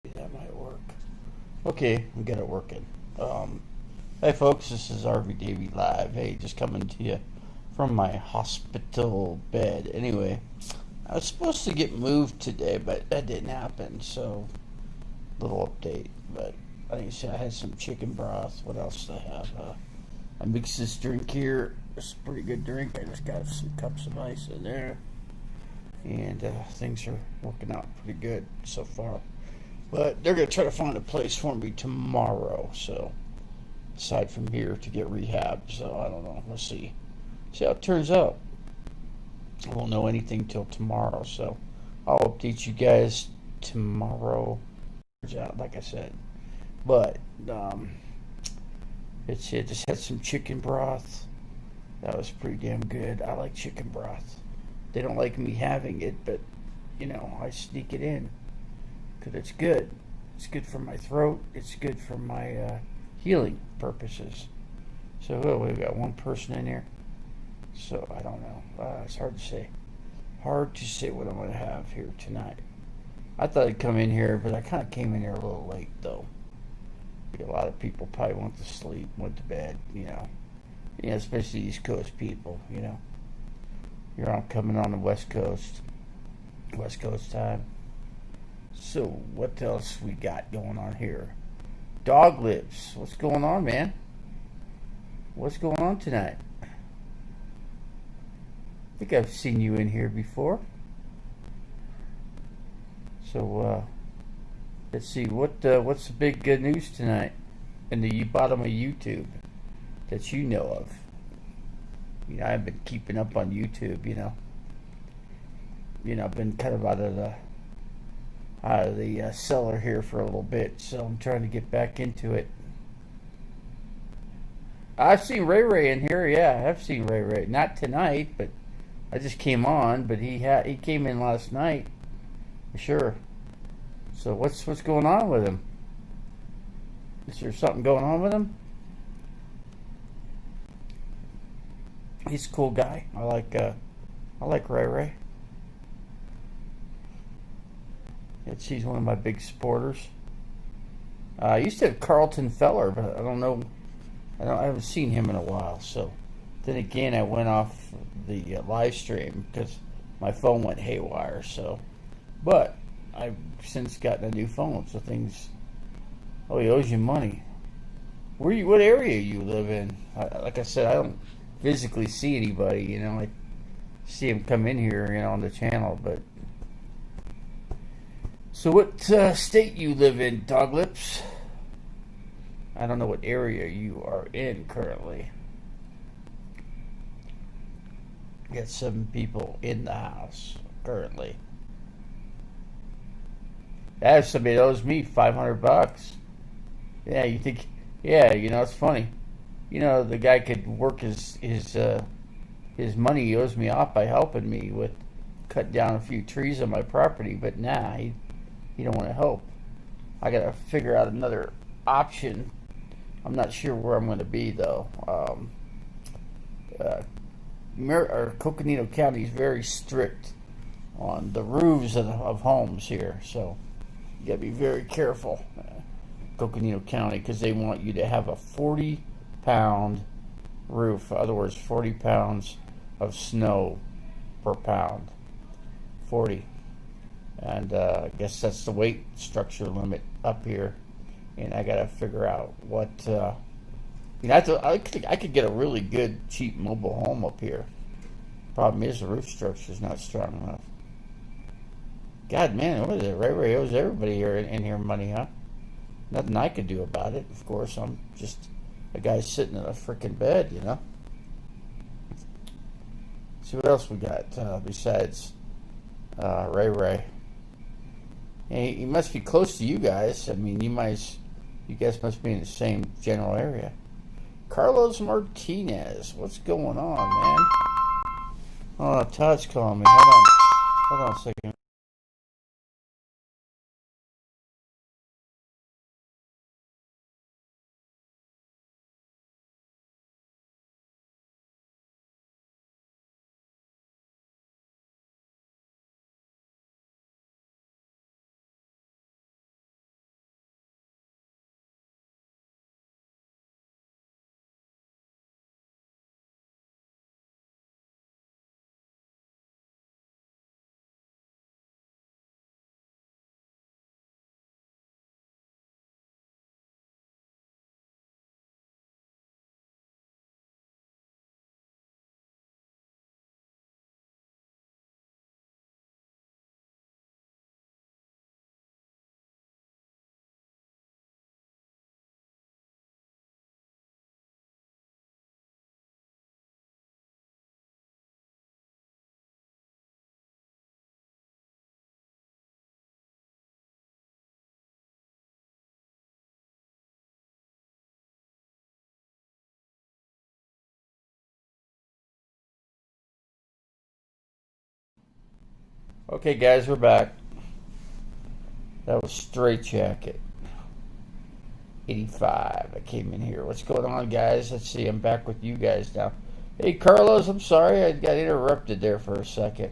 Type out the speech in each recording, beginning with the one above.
That might work. Okay, we got it working. Um, hey folks, this is Davy Live. Hey, just coming to you from my hospital bed. Anyway, I was supposed to get moved today, but that didn't happen. So, little update. But like I said, I had some chicken broth. What else do I have? I mixed this drink here. It's a pretty good drink. I just got some cups of ice in there, and things are working out pretty good so far. But they're going to try to find a place for me tomorrow. So, aside from here to get rehab. So, I don't know. We'll see. See how it turns out. I won't know anything till tomorrow. So, I'll update you guys tomorrow. Like I said. But, it's it. Just had some chicken broth. That was pretty damn good. I like chicken broth. They don't like me having it, but, I sneak it in because it's good. It's good for my throat. It's good for my healing purposes. So we've got one person in here. So I don't know. It's hard to say. Hard to say what I'm going to have here tonight. I thought I'd come in here, but I kind of came in here a little late, though. A lot of people probably went to sleep, went to bed. Especially East Coast people. Here I'm coming on the West Coast time. So what else we got going on here? Dog lips. What's going on, man? What's going on tonight? I think I've seen you in here before. So let's see what's the big news tonight in the bottom of YouTube that you know of. I've been keeping up on YouTube. I've been kind of out of the cellar here for a little bit, so I'm trying to get back into it. I've seen Ray Ray in here. Yeah, I've seen Ray Ray. Not tonight, but I just came on. But he came in last night, for sure. So what's going on with him? Is there something going on with him? He's a cool guy. I like Ray Ray. He's one of my big supporters. I used to have Carlton Feller, but I don't know. I haven't seen him in a while. So then again, I went off the live stream because my phone went haywire. So, but I've since gotten a new phone, so things. Oh, he owes you money. What area you live in? Like I said, I don't physically see anybody. I see him come in here, on the channel, but. So what state you live in, Dog Lips? I don't know what area you are in currently. Got 7 people in the house currently. That somebody that owes me $500. Yeah, you think? Yeah, it's funny. The guy could work his money he owes me off by helping me with cut down a few trees on my property, but nah, he don't want to help. I gotta figure out another option. I'm not sure where I'm going to be though. Coconino County is very strict on the roofs of homes here, so you gotta be very careful. Coconino County, because they want you to have a 40-pound roof. In other words, 40 pounds of snow per pound. 40. And I guess that's the weight structure limit up here. And I gotta figure out what. I could get a really good, cheap mobile home up here. Problem is the roof structure is not strong enough. God, man, what is it? Ray Ray owes everybody here in here money, huh? Nothing I could do about it. Of course, I'm just a guy sitting in a freaking bed. See what else we got besides Ray Ray. He must be close to you guys. I mean, you guys must be in the same general area. Carlos Martinez, what's going on, man? Oh, Todd's calling me. Hold on a second. Okay, guys, we're back. That was Straight Jacket 85. I came in here. What's going on, guys? Let's see. I'm back with you guys now. Hey, Carlos, I'm sorry I got interrupted there for a second,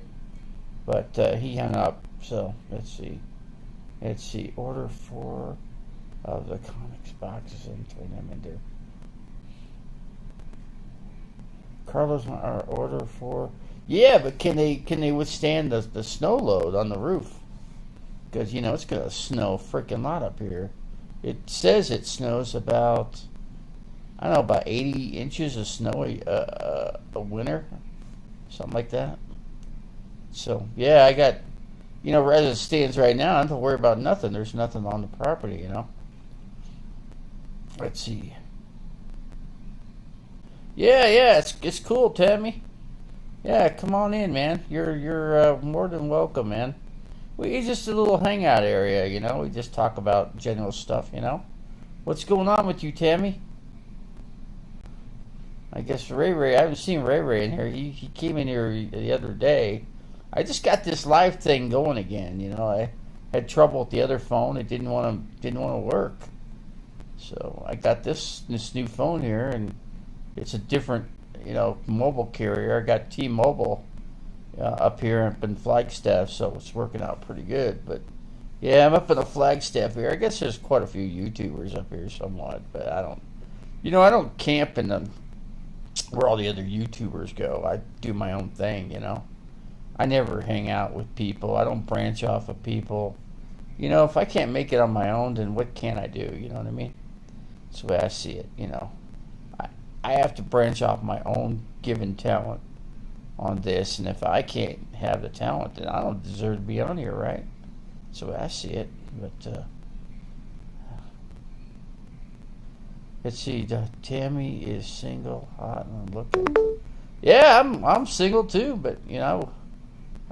but he hung up. So let's see. Let's see. Order 4 of the comics boxes and turn them into. Carlos, our order 4. Yeah, but can they withstand the snow load on the roof? Because it's gonna snow a freaking lot up here. It says it snows about, I don't know, about 80 inches of snow a winter, something like that. So yeah, I got, as it stands right now, I don't have to worry about nothing. There's nothing on the property, Let's see. Yeah, it's cool, Tammy. Yeah, come on in, man. You're more than welcome, man. It's just a little hangout area, We just talk about general stuff, What's going on with you, Tammy? I guess Ray, I haven't seen Ray in here. He came in here the other day. I just got this live thing going again, I had trouble with the other phone. It didn't want to work. So I got this new phone here, and it's a different, mobile carrier. I got T-Mobile up here up in Flagstaff, so it's working out pretty good. But yeah, I'm up in the Flagstaff here. I guess there's quite a few YouTubers up here somewhat, but I don't camp in the where all the other YouTubers go. I do my own thing, I never hang out with people. I don't branch off of people. If I can't make it on my own, then what can I do? You know what I mean? That's the way I see it, I have to branch off my own given talent on this, and if I can't have the talent, then I don't deserve to be on here, right? That's the way I see it. But let's see. Tammy is single, hot, and looking. Yeah, I'm single too, but I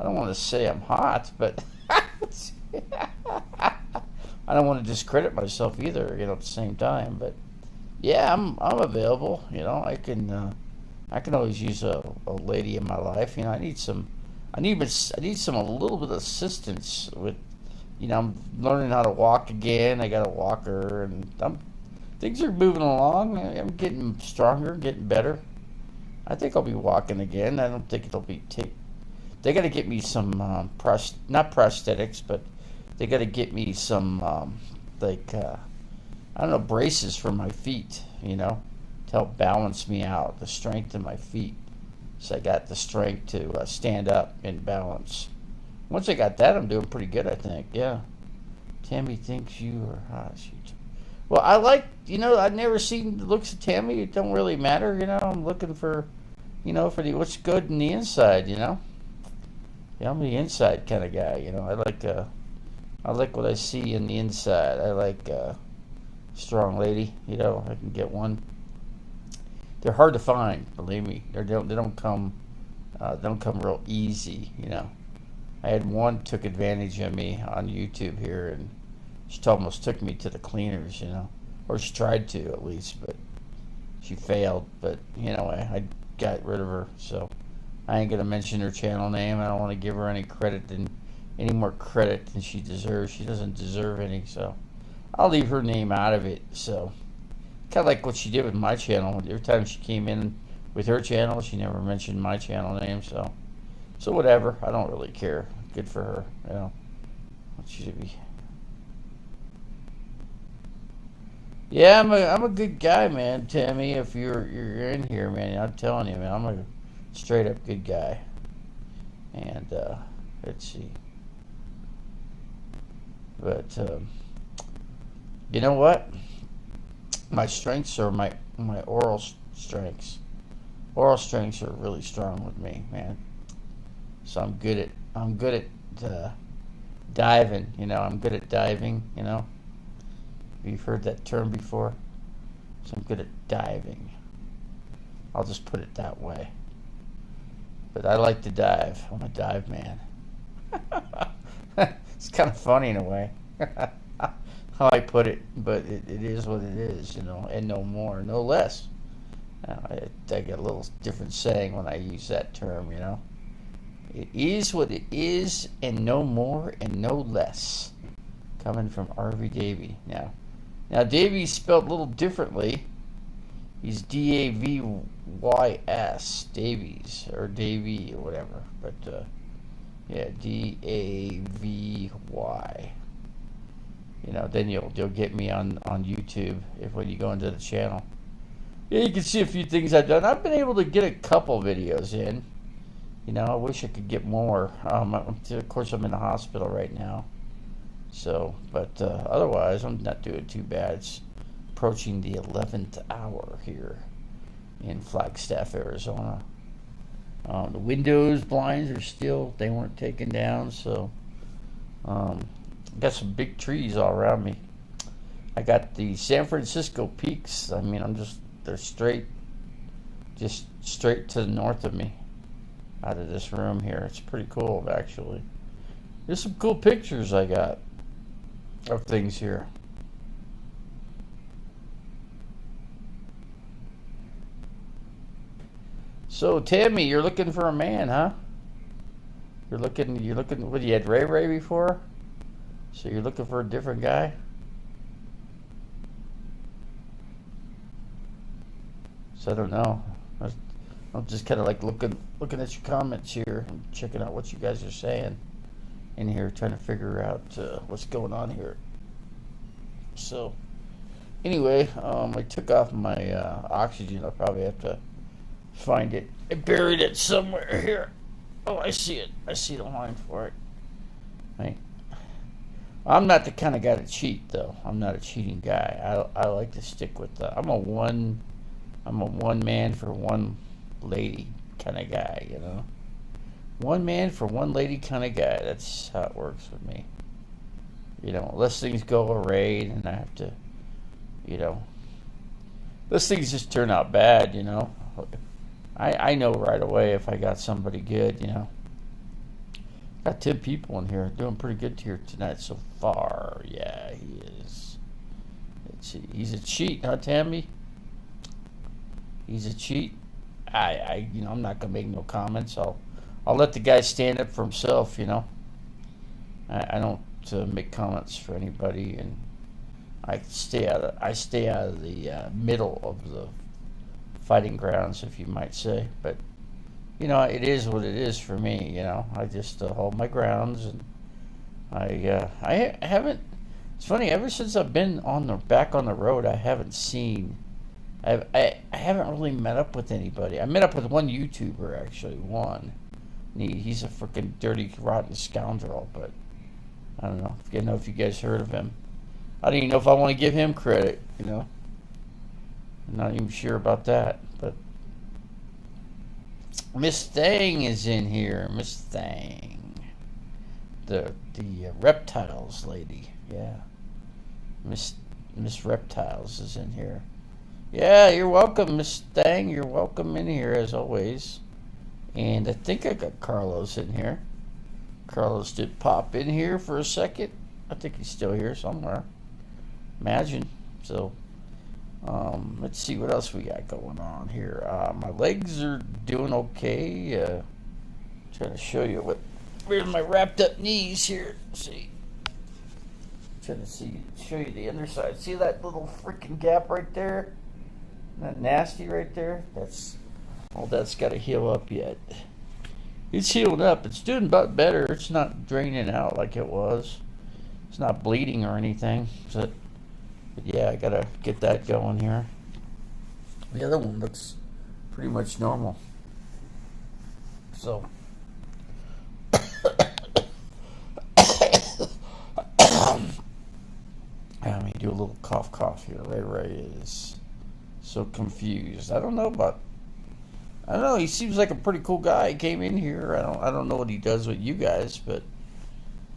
don't want to say I'm hot, but I don't want to discredit myself either, at the same time. But yeah, I'm available. I can always use a lady in my life. I need a little bit of assistance with. I'm learning how to walk again. I got a walker, and things are moving along. I'm getting stronger, getting better. I think I'll be walking again. I don't think it'll be. They got to get me some not prosthetics, but they got to get me some I don't know, braces for my feet, to help balance me out, the strength in my feet. So I got the strength to stand up and balance. Once I got that, I'm doing pretty good, I think. Yeah. Tammy thinks you are hot. Well, I like, I've never seen the looks of Tammy. It don't really matter, I'm looking for, for what's good in the inside, Yeah, I'm the inside kind of guy, I like what I see in the inside. I like strong lady, I can get one. They're hard to find, believe me. They don't come real easy, I had one took advantage of me on YouTube here, and she almost took me to the cleaners, or she tried to at least, but she failed. But I got rid of her, so I ain't gonna mention her channel name. I don't want to give her any more credit than she deserves. She doesn't deserve any, so I'll leave her name out of it. So kind of like what she did with my channel. Every time she came in with her channel, she never mentioned my channel name. So whatever. I don't really care. Good for her. She should be. Yeah, I'm a good guy, man, Tammy. If you're in here, man, I'm telling you, man, I'm a straight up good guy. And let's see. But you know what? My strengths are my oral strengths. Oral strengths are really strong with me, man. So I'm good at diving. I'm good at diving. You've heard that term before. So I'm good at diving. I'll just put it that way. But I like to dive. I'm a dive man. It's kind of funny in a way. How I put it, but it is what it is, and no more, no less. I get a little different saying when I use that term, It is what it is, and no more and no less. Coming from RV Davy. Now Davy's spelled a little differently. He's Davys, Davies, or Davy, or whatever. But yeah, Davy. Then you'll get me on YouTube when you go into the channel. Yeah, you can see a few things I've done. I've been able to get a couple videos in. I wish I could get more. Of course, I'm in the hospital right now. So, but otherwise, I'm not doing too bad. It's approaching the 11th hour here in Flagstaff, Arizona. The windows, blinds are still, they weren't taken down. So, got some big trees all around me. I got the San Francisco peaks. I mean, they're straight to the north of me out of this room here. It's pretty cool, actually. There's some cool pictures I got of things here. So, Tammy, you're looking for a man, huh? You're looking, what, you had Ray Ray before? So you're looking for a different guy? So I don't know. I'm just kind of like looking at your comments here and checking out what you guys are saying in here, trying to figure out what's going on here. So anyway, I took off my oxygen. I'll probably have to find it. I buried it somewhere here. Oh, I see it. I see the line for it. Right. I'm not the kind of guy to cheat, though. I'm not a cheating guy. I like to stick with I'm a one man for one lady kind of guy, One man for one lady kind of guy. That's how it works with me. Unless things go awry and I have to, unless things just turn out bad, I know right away if I got somebody good, Got 10 people in here, doing pretty good here tonight so far. Yeah, he is. He's a cheat, huh, Tammy? He's a cheat. I'm not gonna make no comments. I'll let the guy stand up for himself. I don't make comments for anybody, and I stay out of the middle of the fighting grounds, if you might say. But it is what it is for me. I just hold my grounds, and I haven't. It's funny. Ever since I've been back on the road, I haven't seen. I haven't really met up with anybody. I met up with one YouTuber, actually. He's a freaking dirty, rotten scoundrel. But I don't know. I don't know if you guys heard of him. I don't even know if I want to give him credit. I'm not even sure about that. But Miss Thang is in here. Miss Thang, the reptiles lady. Yeah, Miss Reptiles is in here. Yeah, you're welcome, Miss Thang. You're welcome in here as always. And I think I got Carlos in here. Carlos did pop in here for a second. I think he's still here somewhere. Imagine. So, let's see what else we got going on here. My legs are doing okay. Trying to show you where's my wrapped up knees here. See. Trying to show you the underside. See that little freaking gap right there? Isn't that nasty right there? That's got to heal up yet. It's healed up. It's doing about better. It's not draining out like it was. It's not bleeding or anything. But yeah, I gotta get that going here. The other one looks pretty much normal. So let me do a little cough here. Ray is so confused. I don't know. He seems like a pretty cool guy. He came in here. I don't know what he does with you guys, but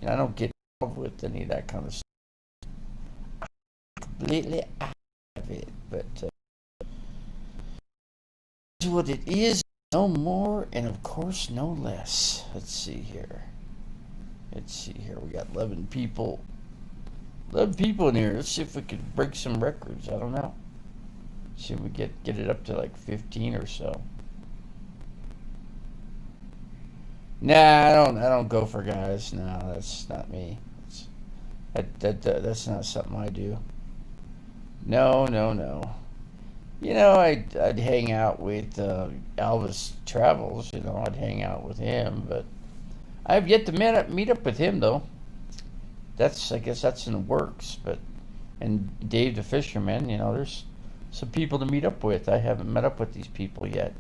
I don't get involved with any of that kind of stuff. Completely out of it, but it's what it is. No more, and of course, no less. Let's see here. We got 11 people. 11 people in here. Let's see if we can break some records. I don't know. See if we get it up to like 15 or so. Nah, I don't go for guys. No, that's not me. That's not something I do. No, no, no. I'd hang out with Elvis Travels. I'd hang out with him, but I've yet to meet up with him though. I guess that's in the works. But and Dave the Fisherman, there's some people to meet up with. I haven't met up with these people yet.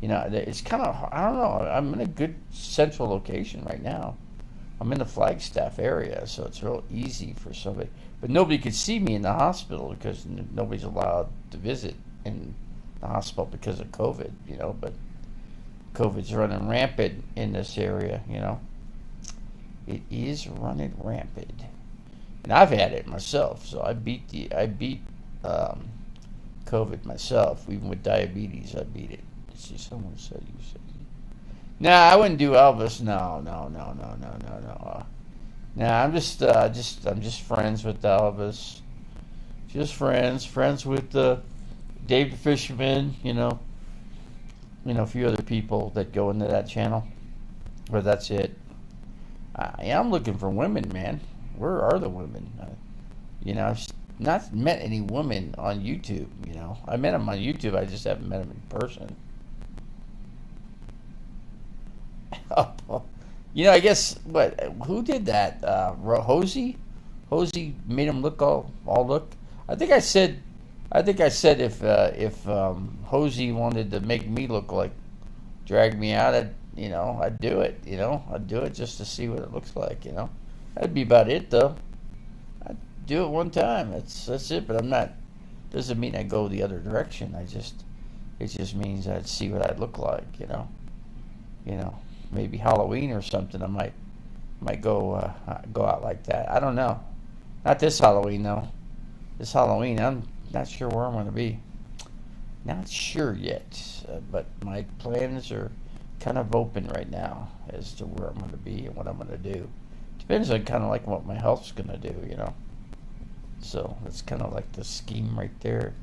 It's kind of, I don't know. I'm in a good central location right now. I'm in the Flagstaff area, so it's real easy for somebody. But nobody could see me in the hospital because nobody's allowed to visit in the hospital because of COVID. But COVID's running rampant in this area. It is running rampant, and I've had it myself. So I beat COVID myself. Even with diabetes, I beat it. See, someone said you said. Nah, I wouldn't do Elvis. No, no, no, no, no, no, no. Nah, I'm just friends with Elvis. Just friends with Dave the Fisherman. A few other people that go into that channel. But that's it. I'm looking for women, man. Where are the women? I've not met any women on YouTube. I met them on YouTube. I just haven't met them in person. I guess what? Who did that? Hosey. Hosey made him look all look. I think I said if Hosey wanted to make me look like, drag me out, I'd do it. I'd do it just to see what it looks like. That'd be about it though. I'd do it one time. That's it. But I'm not. Doesn't mean I go the other direction. It just means I'd see what I'd look like. Maybe Halloween or something. I might go out like that. I don't know. Not this Halloween though. This Halloween, I'm not sure where I'm going to be. Not sure yet, but my plans are kind of open right now as to where I'm going to be and what I'm going to do. Depends on kind of like what my health's going to do. So that's kind of like the scheme right there.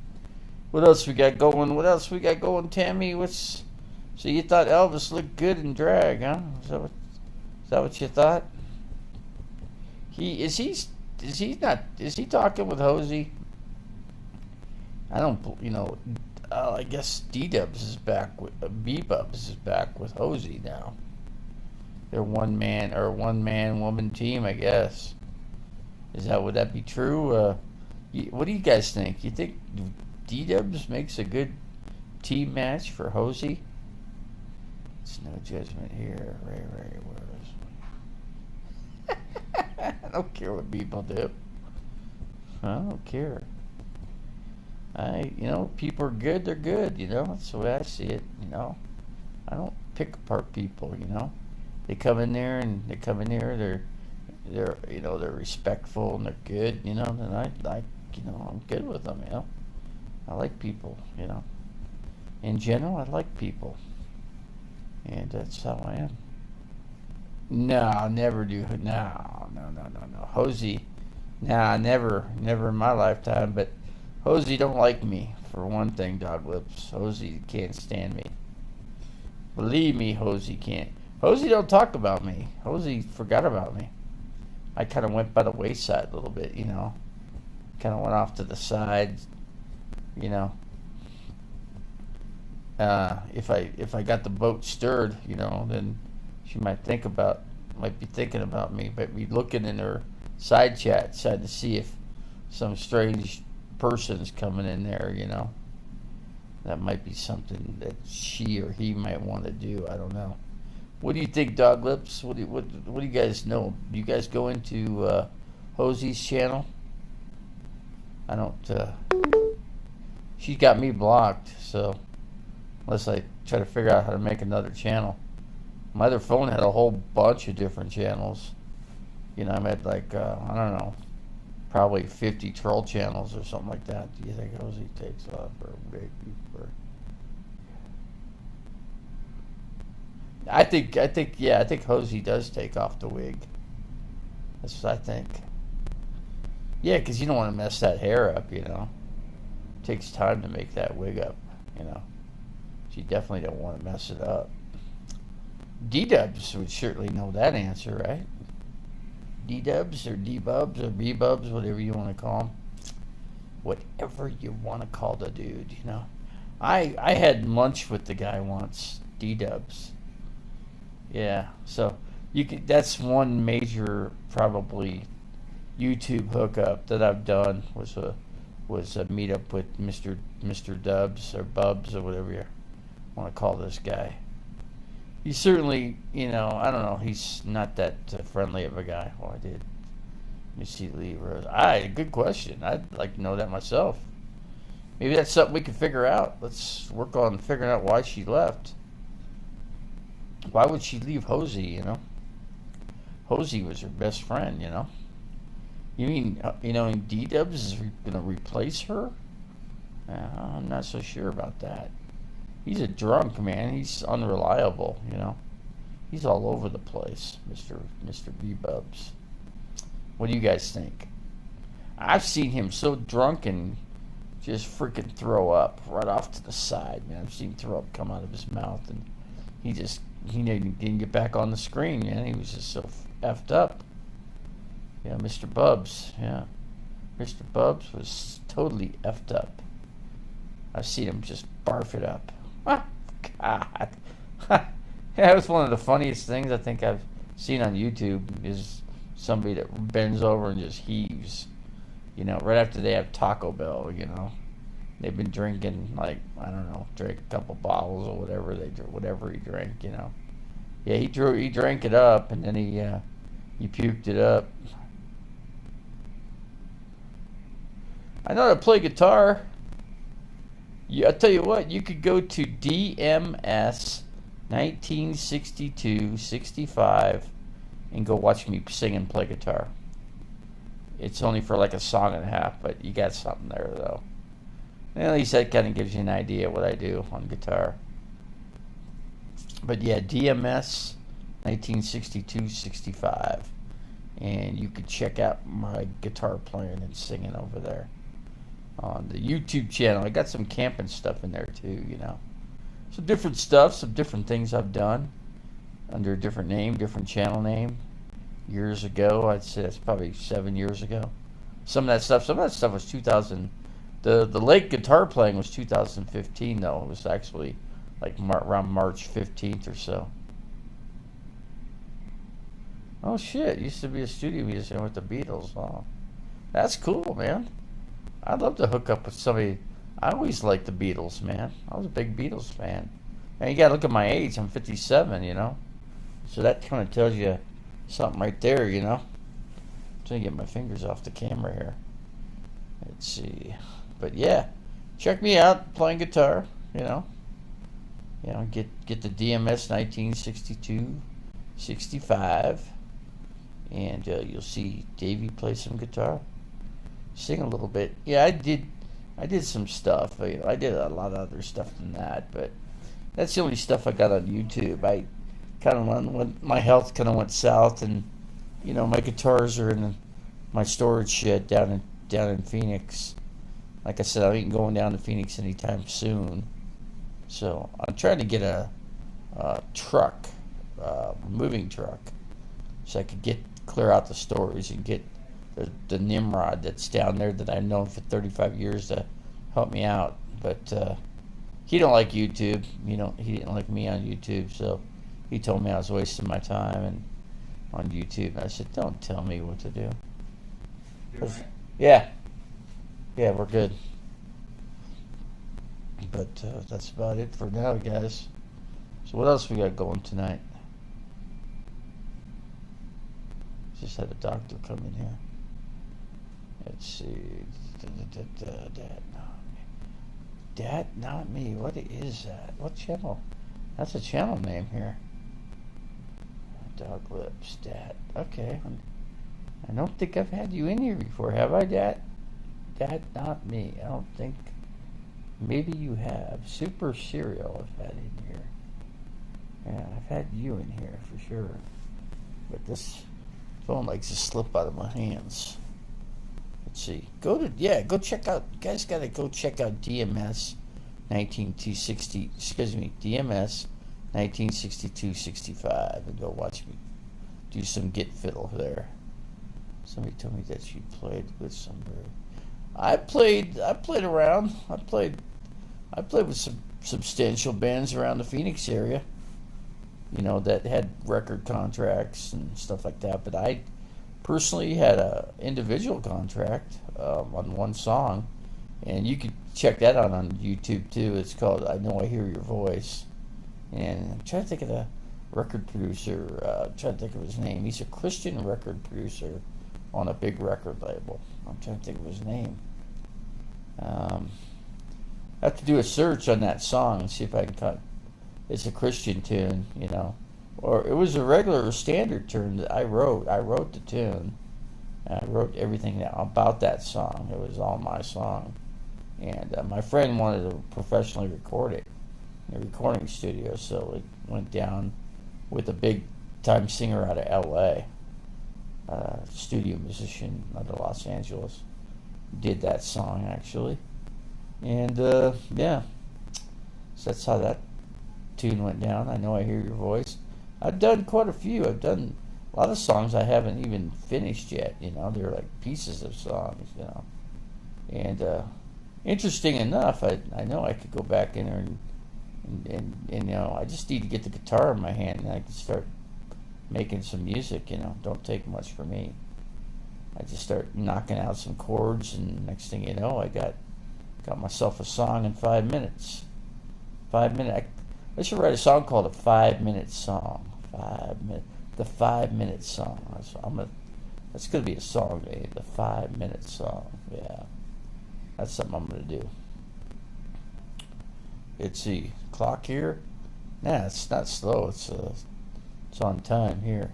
What else we got going? Tammy? So you thought Elvis looked good in drag, huh? Is that what you thought? Is he talking with Hosey? I don't. I guess D-Dubs is back with B-Bubs is back with Hosey now. They're one man woman team, I guess. Would that be true? What do you guys think? You think D-Dubs makes a good team match for Hosey? It's no judgment here. Ray, where is I don't care what people do. I don't care. People are good, they're good, That's the way I see it, I don't pick apart people, They come in there, they're respectful and they're good, then I'm good with them, I like people, In general, I like people. And that's how I am. No, never do. No. Hosey, never in my lifetime. But Hosey don't like me, for one thing, Dog Lips. Hosey can't stand me. Believe me, Hosey can't. Hosey don't talk about me. Hosey forgot about me. I kind of went by the wayside a little bit, Kind of went off to the side, If I got the boat stirred, then she might be thinking about me, but be looking in her side chat, trying to see if some strange person's coming in there, That might be something that she or he might want to do. I don't know. What do you think, Dog Lips? What do you guys know? Do you guys go into Hosey's channel? I don't. She got me blocked, so. Unless I try to figure out how to make another channel. My other phone had a whole bunch of different channels. I had like, I don't know, probably 50 troll channels or something like that. Do you think Hosey takes off or big? I think Hosey does take off the wig. That's what I think. Yeah, because you don't want to mess that hair up, It takes time to make that wig up, You definitely don't want to mess it up. D-dubs would certainly know that answer, right? D-dubs or D-bubs or B-bubs, whatever you want to call them. Whatever you want to call the dude, you know. I had lunch with the guy once, D-dubs. Yeah, so you could. That's one major probably YouTube hookup that I've done was a meetup with Mr. Dubs or Bubs or whatever you want to call this guy. He's certainly, you know, I don't know. He's not that friendly of a guy. Well, I did. Let me see, Lee Rose. Good question. I'd like to know that myself. Maybe that's something we can figure out. Let's work on figuring out why she left. Why would she leave Hosey, you know? Hosey was her best friend, you know? You mean, you know, D-Dubs is going to replace her? I'm not so sure about that. He's a drunk, man. He's unreliable, you know? He's all over the place, Mr. B-Bubs. What do you guys think? I've seen him so drunk and just freaking throw up right off to the side, man. I've seen throw up come out of his mouth, and he didn't get back on the screen, man. He was just so effed up. Yeah, Mr. Bubs, yeah. Mr. Bubs was totally effed up. I've seen him just barf it up. Oh, God. That was one of the funniest things I think I've seen on YouTube is somebody that bends over and just heaves. You know, right after they have Taco Bell, you know. They've been drinking, like, I don't know, drank a couple bottles or whatever he drank, you know. Yeah, he drank it up, and then he puked it up. I know how to play guitar. I tell you what, you could go to DMS 1962-65 and go watch me sing and play guitar. It's only for like a song and a half, but you got something there, though. And at least that kind of gives you an idea what I do on guitar. But yeah, DMS 1962-65. And you could check out my guitar playing and singing over there on the YouTube channel. I got some camping stuff in there too, you know. Some different stuff, some different things I've done under a different name, different channel name. Years ago, I'd say that's probably 7 years ago. Some of that stuff was 2000. The late guitar playing was 2015 though. It was actually like around March 15th or so. Oh shit, used to be a studio musician with the Beatles. Oh, that's cool, man. I'd love to hook up with somebody. I always liked the Beatles, man. I was a big Beatles fan. And you gotta look at my age. I'm 57, you know. So that kind of tells you something right there, you know. I'm trying to get my fingers off the camera here. Let's see. But yeah, check me out playing guitar, you know. You know, get the DMS 1962-65. And you'll see Davy play some guitar, sing a little bit. Yeah, I did some stuff. You know, I did a lot of other stuff than that, but that's the only stuff I got on YouTube. I kind of when my health kind of went south, and you know, my guitars are in my storage shed down in Phoenix. Like I said, I ain't going down to Phoenix anytime soon. So I'm trying to get a truck, moving truck, so I could clear out the storage and get the Nimrod that's down there that I've known for 35 years to help me out. But he don't like YouTube. You know, he didn't like me on YouTube, so he told me I was wasting my time and on YouTube. And I said, "Don't tell me what to do." Right. Yeah, we're good. But that's about it for now, guys. So what else we got going tonight? Just had a doctor come in here. Let's see. Dad, not me. What is that? What channel? That's a channel name here. Dog lips, Dad. Okay. I don't think I've had you in here before, have I, Dad? Dad, not me. I don't think. Maybe you have. Super Cereal I've had in here. Yeah, I've had you in here for sure. But this phone likes to slip out of my hands. Let's see. Go check out. You guys gotta go check out DMS 1960. Excuse me, DMS 1962-65, and go watch me do some get fiddle there. Somebody told me that you played with somebody. I played around. I played with some substantial bands around the Phoenix area, that had record contracts and stuff like that. But I personally had a individual contract on one song, and you could check that out on YouTube too. It's called "I Know I Hear Your Voice," and I'm trying to think of the record producer. Trying to think of his name. He's a Christian record producer on a big record label. I'm trying to think of his name. I have to do a search on that song and see if I can cut. It's a Christian tune, or it was a regular standard tune that I wrote. I wrote the tune. And I wrote everything about that song. It was all my song. And my friend wanted to professionally record it in a recording studio, so it went down with a big-time singer out of L.A., studio musician out of Los Angeles. Did that song, actually. And, yeah. So that's how that tune went down. I Know I Hear Your Voice. I've done quite a few. I've done a lot of songs I haven't even finished yet, They're like pieces of songs, And interesting enough, I know I could go back in there and I just need to get the guitar in my hand and I can start making some music, Don't take much for me. I just start knocking out some chords, and next thing you know, I got myself a song in 5 minutes. 5 minutes. I should write a song called a 5-minute song. 5 minutes. The 5-minute song. That's gonna be a song name. The 5-minute song. Yeah, that's something I'm gonna do. It's the clock here. Nah, it's not slow. It's on time here.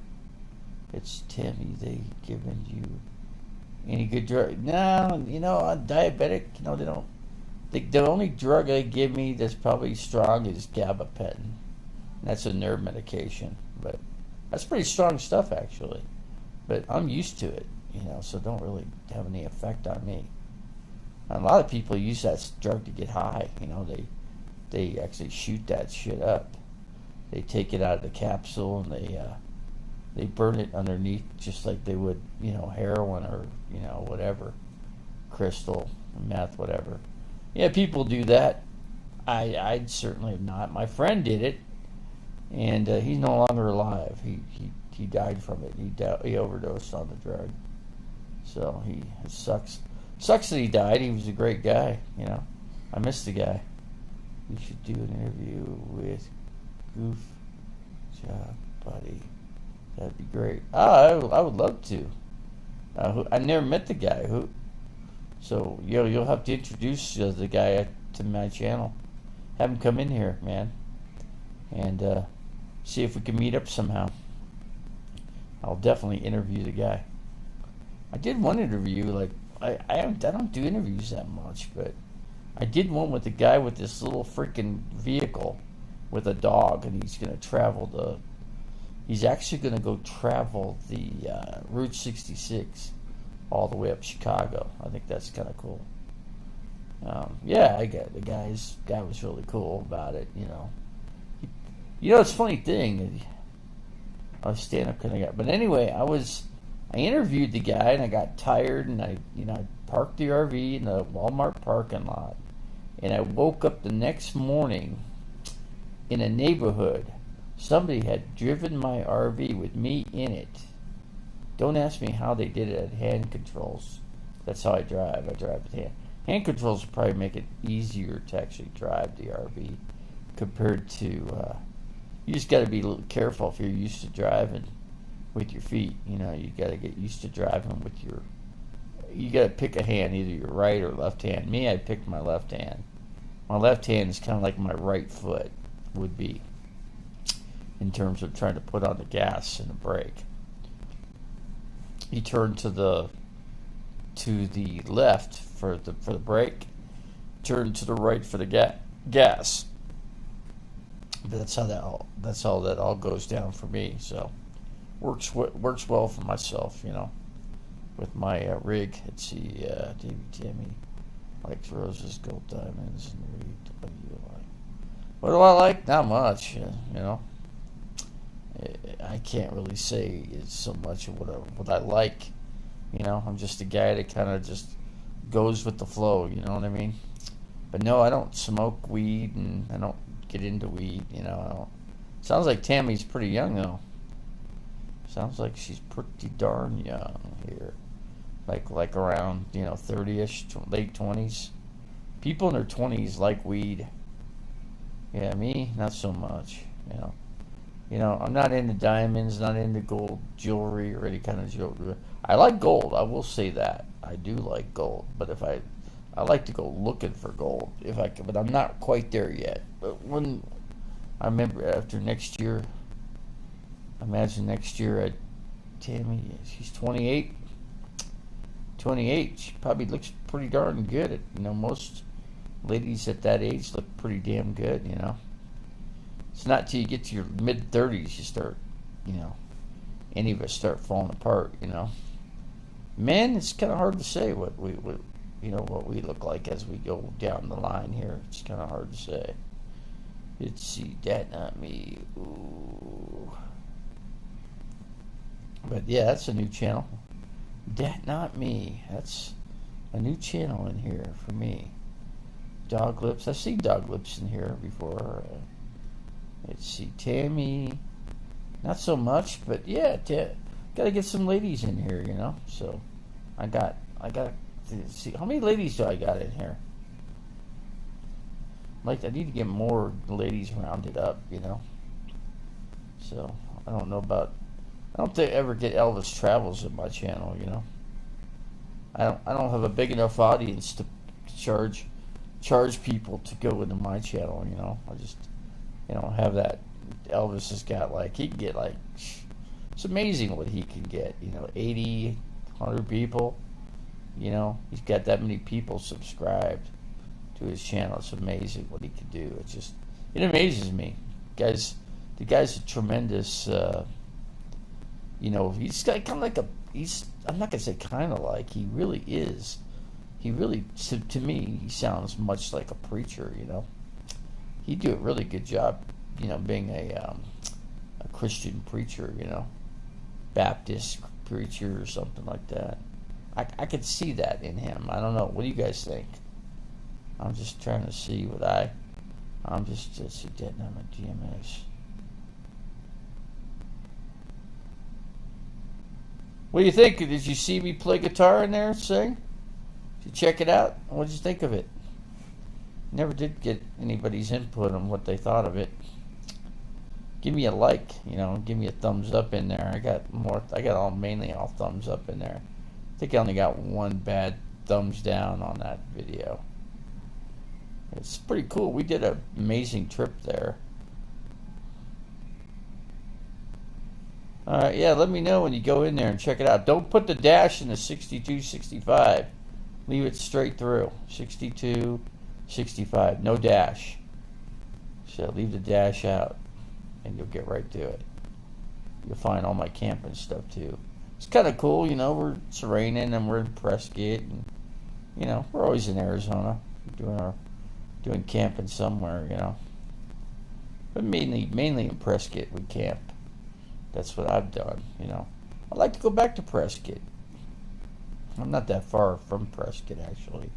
It's Timmy. They giving you any good drug? No, I'm diabetic. They don't. The only drug they give me that's probably strong is gabapentin. That's a nerve medication, but that's pretty strong stuff actually. But I'm used to it, so it don't really have any effect on me. A lot of people use that drug to get high. They actually shoot that shit up. They take it out of the capsule and they burn it underneath just like they would, heroin or whatever, crystal, meth, whatever. Yeah, people do that. I certainly have not. My friend did it, and he's no longer alive. He died from it. He overdosed on the drug. So it sucks. Sucks that he died. He was a great guy. I miss the guy. We should do an interview with Goof Job Buddy. That'd be great. I would love to. I never met the guy. So you'll have to introduce the guy to my channel. Have him come in here, man, and see if we can meet up somehow. I'll definitely interview the guy. I did one interview. I don't do interviews that much, but I did one with a guy with this little freaking vehicle with a dog, and he's going to travel he's actually going to go travel the Route 66 all the way up Chicago. I think that's kind of cool. Yeah, the guy was really cool about it, it's a funny thing. I was stand-up kind of guy. But anyway, I interviewed the guy, and I got tired, and I parked the RV in the Walmart parking lot. And I woke up the next morning in a neighborhood. Somebody had driven my RV with me in it. Don't ask me how they did it at hand controls. That's how I drive. I drive with hand. Hand controls will probably make it easier to actually drive the RV compared to... you just got to be a little careful if you're used to driving with your feet. You got to get used to driving with your... You got to pick a hand, either your right or left hand. Me, I picked my left hand. My left hand is kind of like my right foot would be in terms of trying to put on the gas and the brake. You turn to the left for the brake. Turn to the right for the gas. That's how that all goes down for me. So works well for myself, with my rig. Let's see, Davy Timmy likes roses, gold diamonds, and read. What do you like? What do I like? Not much. You know, I can't really say it's so much of what I like. You know, I'm just a guy that kind of just goes with the flow. You know what I mean? But no, I don't smoke weed, and I don't get into weed. You know, I don't. Sounds like Tammy's pretty young though. Sounds like she's pretty darn young here, like around 30ish, late 20s. People in their 20s like weed. Yeah, me not so much. You know. I'm not into diamonds, not into gold jewelry or any kind of jewelry. I like gold. I will say that I do like gold, but if I like to go looking for gold if I can, but I'm not quite there yet. But when I remember after next year, imagine next year at Tammy, she's 28. 28, she probably looks pretty darn good. Most ladies at that age look pretty damn good. It's not till you get to your mid 30s you start, any of us start falling apart. Men, it's kind of hard to say what we look like as we go down the line here. It's kind of hard to say. Let's see, that not me. Ooh. But yeah, that's a new channel. That not me. That's a new channel in here for me. Dog lips. I've seen dog lips in here before. Let's see, Tammy. Not so much, but yeah, gotta get some ladies in here, So I got to see how many ladies do I got in here. Like, I need to get more ladies rounded up, So I don't know about. I don't think I ever get Elvis Travels in my channel, I don't have a big enough audience to charge people to go into my channel, I just have that. Elvis has got he can get it's amazing what he can get, 80, 100 people, he's got that many people subscribed to his channel. It's amazing what he can do. It amazes me. The guy's a tremendous, he's got kind of I'm not going to say kind of he really is. He really, to me, he sounds much like a preacher, He'd do a really good job, being a Christian preacher, Baptist preacher or something like that. I could see that in him. I don't know. What do you guys think? I'm just trying to see I'm just see that I'm a DMS. What do you think? Did you see me play guitar in there and sing? Did you check it out? What did you think of it? Never did get anybody's input on what they thought of it. Give me a like, give me a thumbs up in there. I got mainly all thumbs up in there. I think I only got one bad thumbs down on that video. It's pretty cool. We did an amazing trip there. Alright, yeah, let me know when you go in there and check it out. Don't put the dash in the 62, 65. Leave it straight through. 62, 65. No dash. So leave the dash out and you'll get right to it. You'll find all my camping stuff too. It's kind of cool, it's raining and we're in Prescott and, we're always in Arizona doing camping somewhere, But mainly in Prescott we camp. That's what I've done, I'd like to go back to Prescott. I'm not that far from Prescott, actually.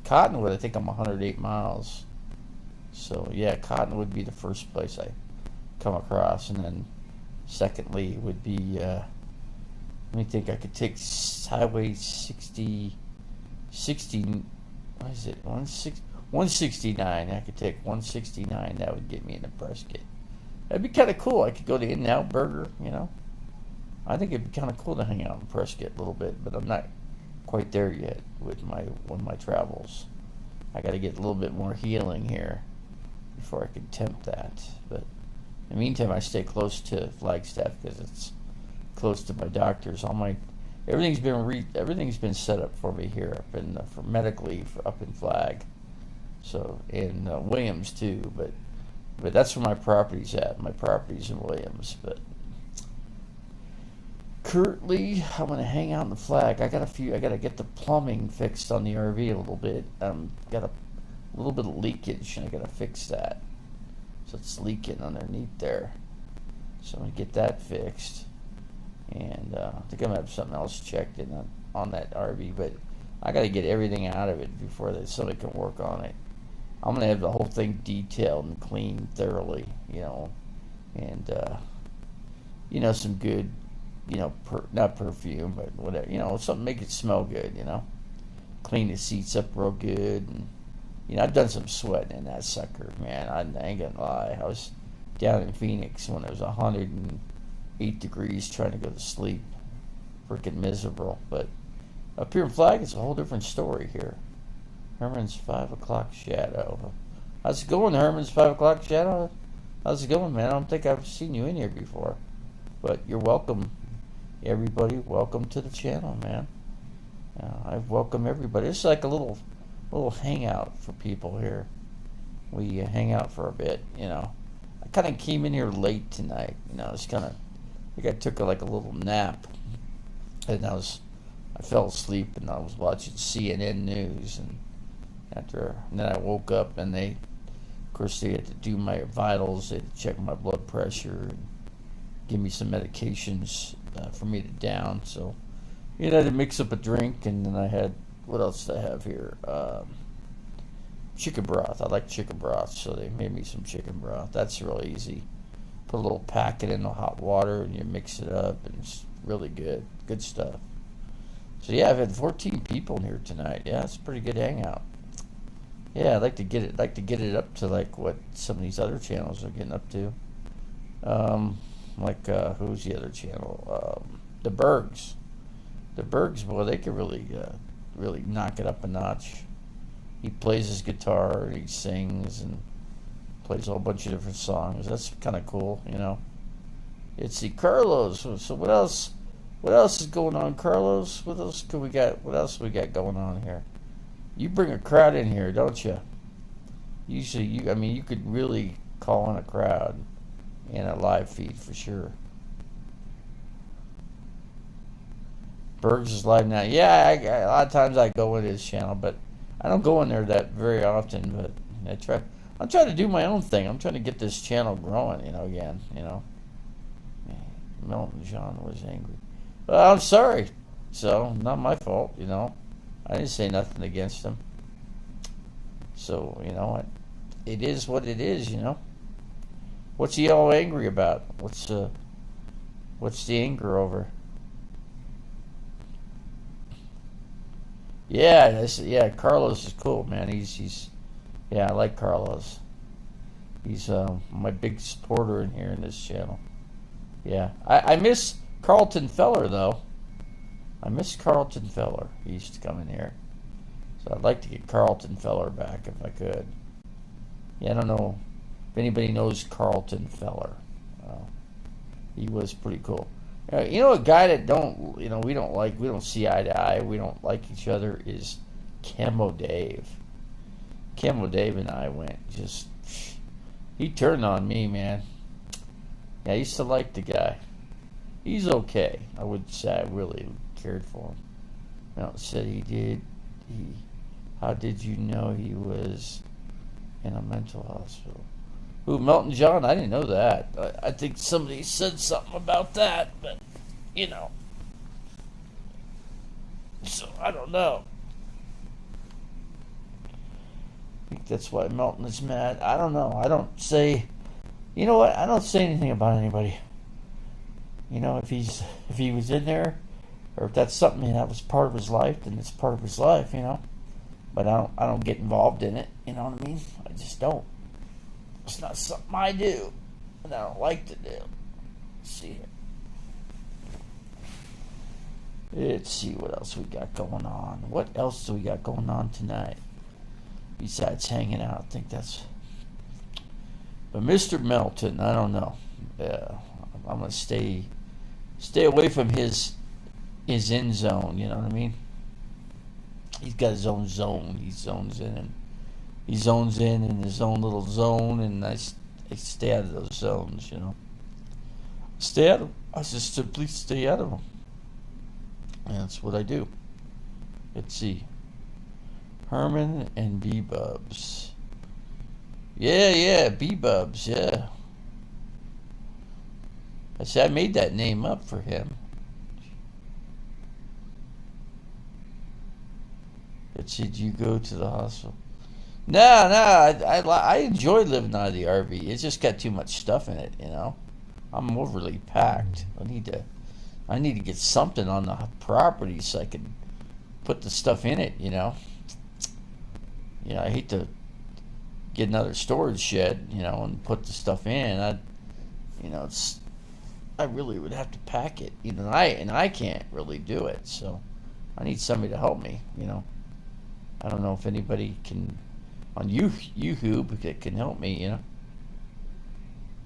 Cottonwood, I think I'm 108 miles. So, yeah, Cottonwood would be the first place I come across. And then, secondly, would be, let me think, I could take Highway 60, what is it, 169. I could take 169. That would get me into Prescott. That'd be kind of cool. I could go to In-N-Out Burger, I think it'd be kind of cool to hang out in Prescott a little bit, but I'm not quite there yet with my travels. I got to get a little bit more healing here before I can tempt that. But in the meantime, I stay close to Flagstaff because it's close to my doctors. Everything's been set up for me here up in for medically up in Flag, so in Williams too, but that's where my property's at. My property's in Williams, but currently I'm gonna hang out in the Flag. I got to get the plumbing fixed on the RV a little bit. Got to a little bit of leakage, and I gotta fix that. So it's leaking underneath there. So I'm gonna get that fixed, and I think I'm gonna have something else checked in on that RV, but I gotta get everything out of it before somebody can work on it. I'm gonna have the whole thing detailed and cleaned thoroughly, and some good, not perfume, but whatever, something make it smell good, clean the seats up real good, and I've done some sweating in that sucker, man. I ain't gonna lie. I was down in Phoenix when it was 108 degrees trying to go to sleep, freaking miserable. But up here in Flag, it's a whole different story here. Herman's 5 o'clock shadow. How's it going, Herman's 5 o'clock shadow? How's it going, man? I don't think I've seen you in here before, but you're welcome, everybody. Welcome to the channel, man. I welcome everybody. It's like a little hangout for people here. We hang out for a bit, I kind of came in here late tonight, it's kind of, I think I took a little nap, and I fell asleep, and I was watching CNN news, and then I woke up, and of course they had to do my vitals, they had to check my blood pressure, and give me some medications for me to down, so I had to mix up a drink, and then I had, what else do I have here? Chicken broth. I like chicken broth, so they made me some chicken broth. That's real easy. Put a little packet in the hot water, and you mix it up, and it's really good. Good stuff. So yeah, I've had 14 people in here tonight. Yeah, it's a pretty good hangout. Yeah, I'd like to get it up to like what some of these other channels are getting up to. Who's the other channel? The Bergs. The Bergs, boy, they could really knock it up a notch. He plays his guitar, and he sings, and plays a whole bunch of different songs. That's kind of cool, It's the Carlos. So what else? What else is going on, Carlos? What else we got? What else we got going on here? You bring a crowd in here, don't you? Usually, you could really call in a crowd in a live feed for sure. Bergs is live now. Yeah, a lot of times I go into his channel, but I don't go in there that very often. But I'm trying to do my own thing. I'm trying to get this channel growing, again. Melton John was angry. Well, I'm sorry. So, not my fault, I didn't say nothing against him. So, it is what it is, What's he all angry about? What's the anger over? Yeah, Carlos is cool, man. I like Carlos. He's my big supporter in here in this channel. Yeah, I miss Carlton Feller though. I miss Carlton Feller. He used to come in here, so I'd like to get Carlton Feller back if I could. Yeah, I don't know if anybody knows Carlton Feller. He was pretty cool. A guy that we don't see eye to eye, we don't like each other is Camo Dave. Camo Dave and I he turned on me, man. Yeah, I used to like the guy. He's okay. I would say I really cared for him. Melton said he did. How did you know he was in a mental hospital? Who, Melton John? I didn't know that. I think somebody said something about that, but, So, I don't know. I think that's why Melton is mad. I don't know. I don't say... You know what? I don't say anything about anybody. If he was in there, or if that's something that was part of his life, then it's part of his life, But I don't get involved in it, you know what I mean? I just don't. It's not something I do, and I don't like to do. Let's see here. Let's see what else we got going on. What else do we got going on tonight? Besides hanging out, I think that's... But Mr. Melton, I don't know. I'm going to stay away from his end zone, you know what I mean? He's got his own zone. He zones in his own little zone, and I stay out of those zones, Stay out of them. I just simply stay out of them. And that's what I do. Let's see. Herman and B-Bubs. Yeah, B-Bubs, yeah. I said I made that name up for him. But did you go to the hospital? No, I enjoy living out of the RV. It's just got too much stuff in it, you know. I'm overly packed. I need to get something on the property so I can put the stuff in it, you know. I hate to get another storage shed, you know, and put the stuff in. I really would have to pack it, you know, and I can't really do it, so I need somebody to help me, you know. I don't know if anybody can on YouTube that can help me, you know.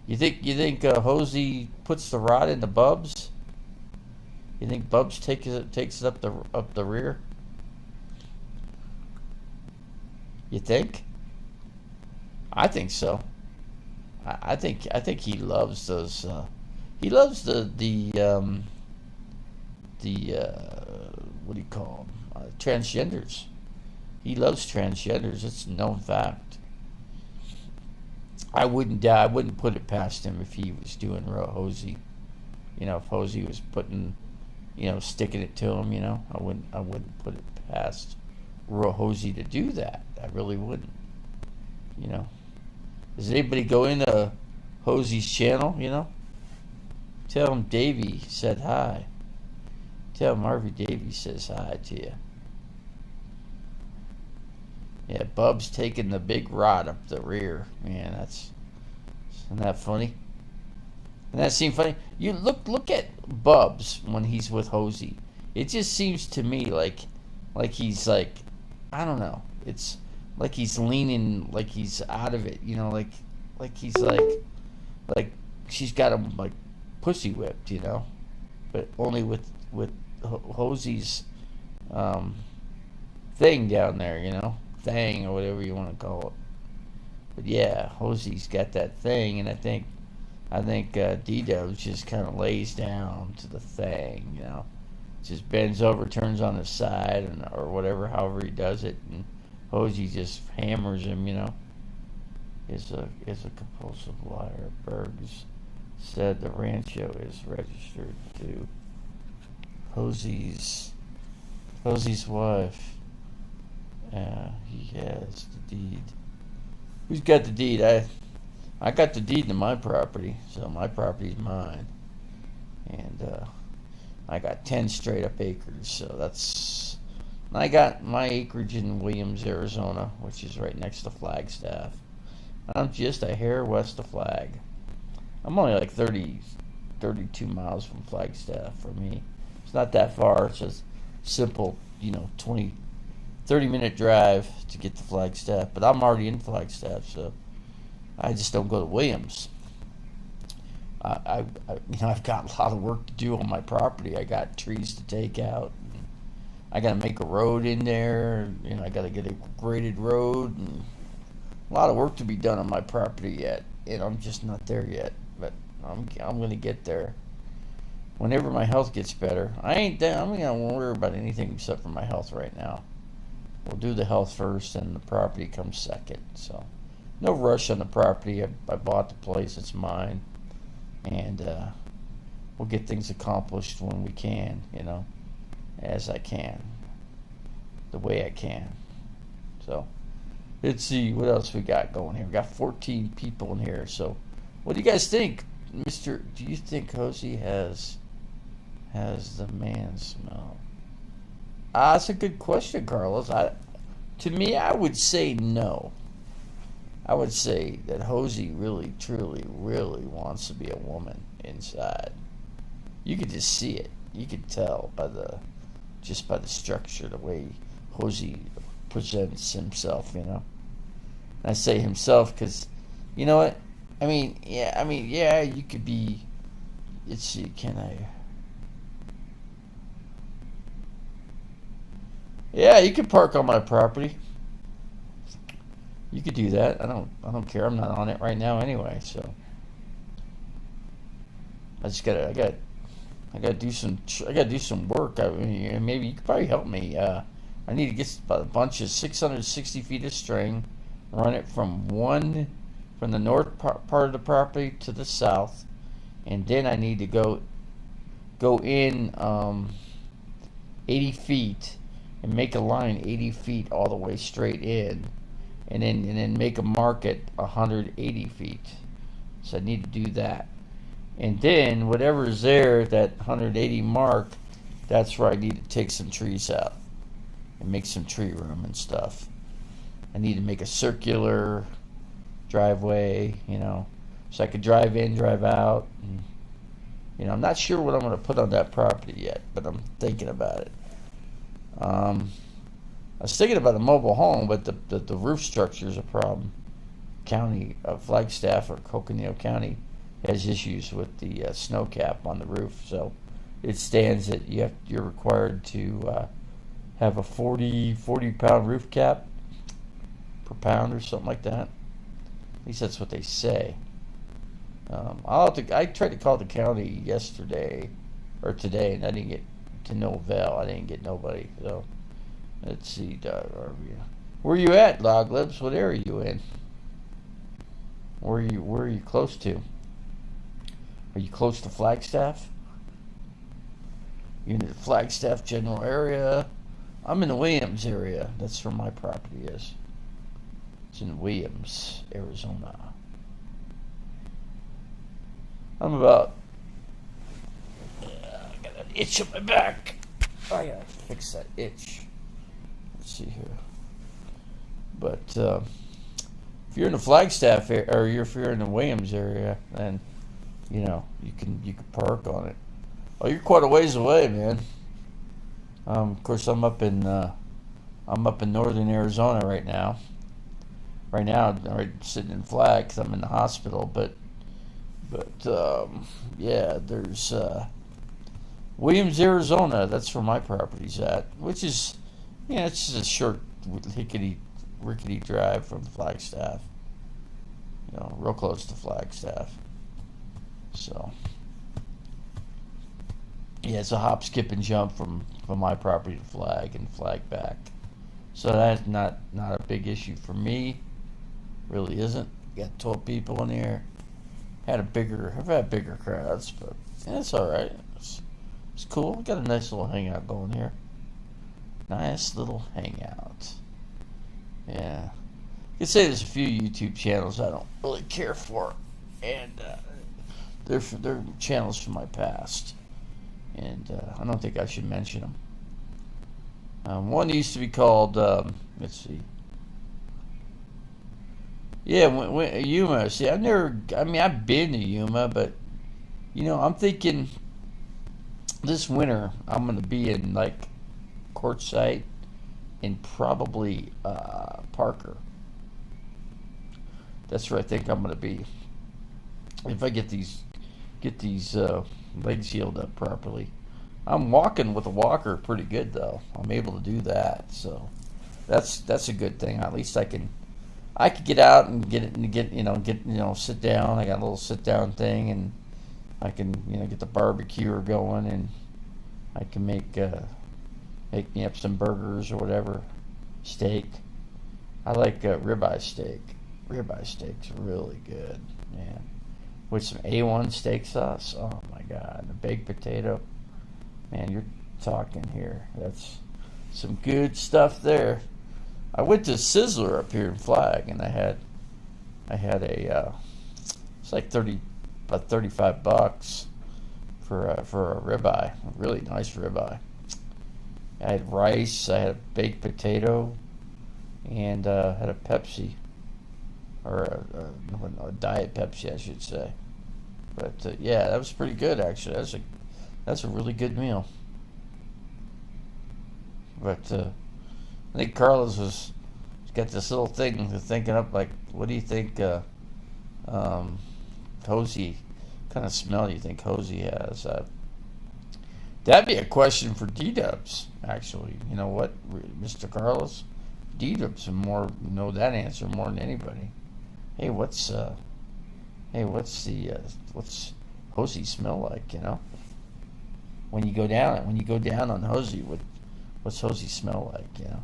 You think Hosey puts the rod into Bubs? You think Bubs takes it up the rear? You think? I think so. I think he loves those. He loves the what do you call them? Transgenders. He loves transgenders. It's a known fact. I wouldn't put it past him if he was doing Hosey. You know, if Hosey was putting, you know, sticking it to him. You know, I wouldn't put it past Hosey to do that. I really wouldn't. You know, does anybody go into Hosey's channel? You know, tell him Davy said hi. Tell him Harvey Davy says hi to you. Yeah, Bub's taking the big rod up the rear. Man, isn't that funny? Doesn't that seem funny? You look at Bubs when he's with Hosey. It just seems to me like he's like, I don't know. It's like he's leaning, like he's out of it. You know, like he's like she's got him like pussy whipped. You know, but only with Hosey's thing down there. You know. Thing or whatever you want to call it, but yeah, Hosey's got that thing, and I think D-Dubs just kind of lays down to the thing, you know, just bends over, turns on his side, or whatever, however he does it, and Hosey just hammers him, you know. Is a compulsive liar. Bergs said the Rancho is registered to Hosey's wife. He has the deed. Who's got the deed? I got the deed to my property, so my property's mine. And I got 10 straight up acres, so that's... I got my acreage in Williams, Arizona, which is right next to Flagstaff. I'm just a hair west of Flag. I'm only like 32 miles from Flagstaff for me. It's not that far. It's just simple, you know, 30-minute drive to get to Flagstaff, but I'm already in Flagstaff, so I just don't go to Williams. I've got a lot of work to do on my property. I got trees to take out. I got to make a road in there. You know, I got to get a graded road, and a lot of work to be done on my property yet. And I'm just not there yet, but I'm going to get there. Whenever my health gets better, I'm not going to worry about anything except for my health right now. We'll do the health first, and the property comes second. So, no rush on the property. I bought the place; it's mine, and we'll get things accomplished when we can. You know, as I can, the way I can. So, let's see what else we got going here. We got 14 people in here. So, what do you guys think, Mister? Do you think Hosey has the man smell? That's a good question, Carlos. To me, I would say no. I would say that Hosey really, truly, really wants to be a woman inside. You could just see it. You could tell by the structure, the way Hosey presents himself. You know. And I say himself because, you know what? Yeah. You could be. Let's see. Can I? Yeah, you could park on my property. You could do that. I don't care. I'm not on it right now anyway. So I gotta do some work. I mean, maybe you could probably help me I need to get a bunch of 660 feet of string, run it from the north part of the property to the south, and then I need to go in 80 feet and make a line 80 feet all the way straight in, and then make a mark at 180 feet. So I need to do that. And then whatever is there, that 180 mark, that's where I need to take some trees out and make some tree room and stuff. I need to make a circular driveway, so I could drive in, drive out. And, I'm not sure what I'm going to put on that property yet, but I'm thinking about it. I was thinking about a mobile home, but the roof structure is a problem. Flagstaff or Coconino County has issues with the snow cap on the roof, so it stands that you're required to have a 40 pound roof cap per pound or something like that. At least that's what they say. I tried to call the county yesterday or today, and I didn't get to no avail. I didn't get nobody. So let's see. Where are you at, Log Lips? What area are you in? Where are you close to? Are you close to Flagstaff? You're in the Flagstaff general area. I'm in the Williams area. That's where my property is. It's in Williams, Arizona. I'm about... I got an itch on my back. I gotta fix that itch. Let's see here. But if you're in the Flagstaff area, or if you're in the Williams area, then you can park on it. Oh, you're quite a ways away, man. Of course, I'm up in northern Arizona right now. Right now, I'm sitting in Flag because I'm in the hospital. But yeah, there's Williams, Arizona. That's where my property's at, which is, it's just a short rickety drive from Flagstaff. Real close to Flagstaff. So yeah, it's a hop, skip, and jump from my property to Flag and Flag back. So that's not a big issue for me. Really isn't. Got 12 people in here. I've had bigger crowds, but it's all right. It's cool. We got a nice little hangout going here. Nice little hangout. Yeah. You could say there's a few YouTube channels I don't really care for, and they're channels from my past, and I don't think I should mention them. One used to be called, let's see. Yeah, Yuma. See, I've been to Yuma, but, I'm thinking this winter I'm going to be in, Quartzsite and probably Parker. That's where I think I'm going to be. If I get these legs healed up properly. I'm walking with a walker pretty good, though. I'm able to do that, so that's a good thing. At least I could get out and get sit down. I got a little sit down thing, and I can get the barbecuer going, and I can make me up some burgers or whatever, steak. I like ribeye steak. Ribeye steak's really good, man. With some A1 steak sauce. Oh my God, and a baked potato. Man, you're talking here. That's some good stuff there. I went to Sizzler up here in Flag, and I had a it's like about $35 for a ribeye, a really nice ribeye. I had rice, I had a baked potato, and had a Pepsi, or a Diet Pepsi, I should say. But yeah, that was pretty good actually. That's a really good meal. But I think Carlos has got this little thing thinking up, what do you think Hosey, kind of smell do you think Hosey has? That'd be a question for D-Dubs, actually. You know what, Mr. Carlos? D-Dubs know that answer more than anybody. Hey, what's Hosey smell like, when you go down on Hosey, What's Hosey smell like, you know?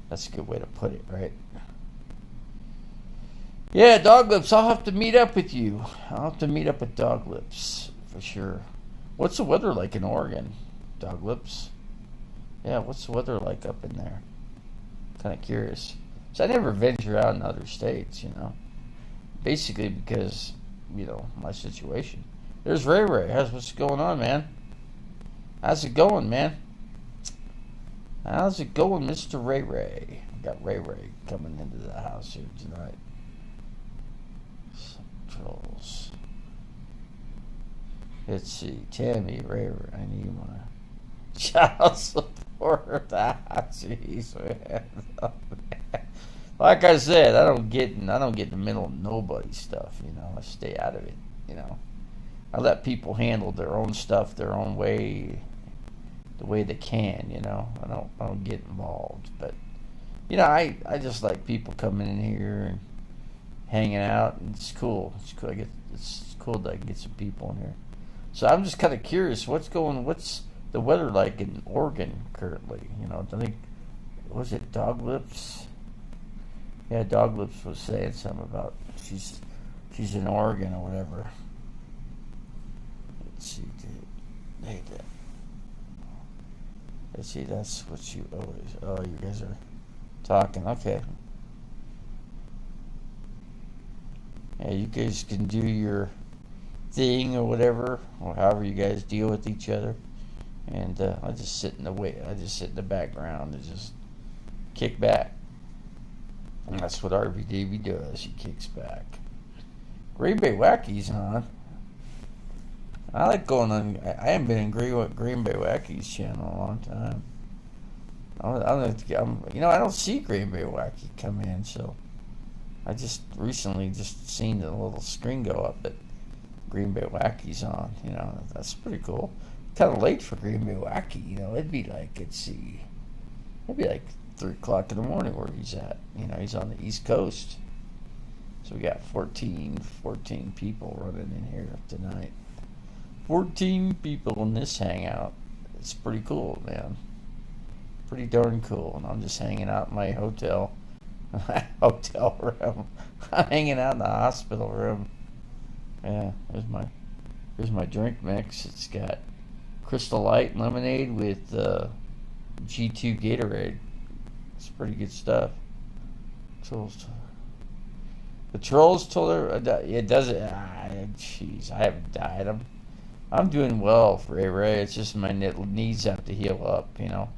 That's a good way to put it, right? Yeah, Dog Lips, I'll have to meet up with you. I'll have to meet up with Dog Lips, for sure. What's the weather like in Oregon, Dog Lips? Yeah, what's the weather like up in there? Kind of curious. So I never venture out in other states, you know. Basically because, you know, my situation. There's Ray Ray. What's going on, man? How's it going, man? How's it going, Mr. Ray Ray? Got Ray Ray coming into the house here tonight. Some trolls. Let's see. Tammy, Ray Ray. I need my child support. Jeez, man. Like I said, I don't get in the middle of nobody's stuff, you know. I stay out of it, you know. I let people handle their own stuff their own way, the way they can, you know. I don't get involved. But you know, I just like people coming in here and hanging out, and it's cool. It's cool. It's cool that I can get some people in here. So I'm just kind of curious, what's the weather like in Oregon currently? You know, I think, was it Dog Lips? Yeah, Dog Lips was saying something about she's in Oregon or whatever. Let's see, dude. Hey, let's see, that's what you always. Oh, you guys are talking. Okay. Yeah, you guys can do your thing or whatever, or however you guys deal with each other. And I just sit in the background and just kick back. And that's what RV Davy does. He kicks back. Green Bay Wacky's on. I like going on. I haven't been in Green Bay Wacky's channel in a long time. I don't see Green Bay Wacky come in, so I just recently seen the little screen go up that Green Bay Wacky's on. You know, that's pretty cool. Kind of late for Green Bay Wacky. You know, it'd be like 3 o'clock in the morning where he's at. You know, he's on the East Coast. So we got 14 people running in here tonight. 14 people in this hangout. It's pretty cool, man. Pretty darn cool. And I'm just hanging out in my hotel room. I'm hanging out in the hospital room. Yeah, here's my drink mix. It's got Crystal Light lemonade with G2 Gatorade. It's pretty good stuff. The trolls told her it doesn't. Jeez, I haven't died. I'm doing well for Ray. It's just my knees have to heal up. You know,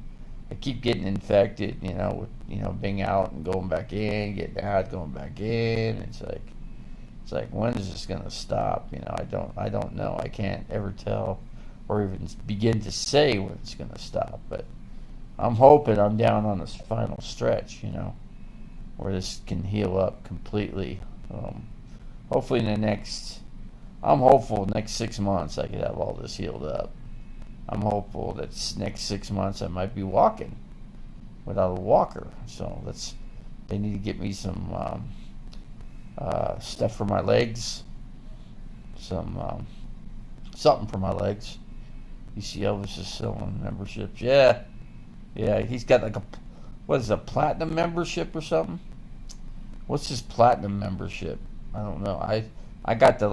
I keep getting infected. You know, with being out and going back in, getting out, going back in. It's like when is this gonna stop? You know, I don't know. I can't ever tell or even begin to say when it's gonna stop. But I'm hoping I'm down on this final stretch, you know, where this can heal up completely. Hopefully I'm hopeful next 6 months I could have all this healed up. I'm hopeful that next 6 months I might be walking without a walker. So they need to get me some stuff for my legs, something for my legs. You see Elvis is selling memberships. Yeah, he's got like a platinum membership or something? What's his platinum membership? I don't know. I got the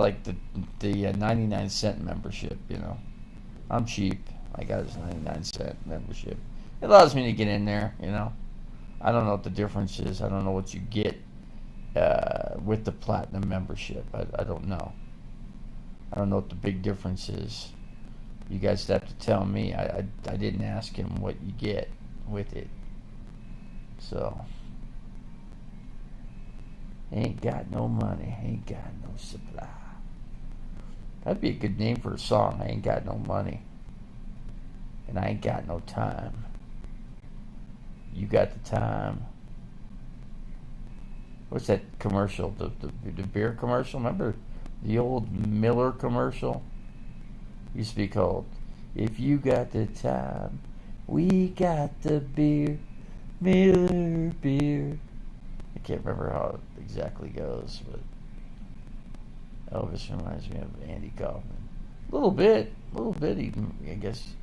99-cent membership, you know. I'm cheap. I got his 99-cent membership. It allows me to get in there, you know. I don't know what the difference is. I don't know what you get with the platinum membership. I don't know. I don't know what the big difference is. You guys have to tell me. I didn't ask him what you get with it. So, ain't got no money, ain't got no supply. That'd be a good name for a song. I ain't got no money, and I ain't got no time. You got the time. What's that commercial? The beer commercial? Remember the old Miller commercial? Used to be called, "If you got the time, we got the beer, Miller beer." I can't remember how it exactly goes, but Elvis reminds me of Andy Kaufman. A little bit even, I guess.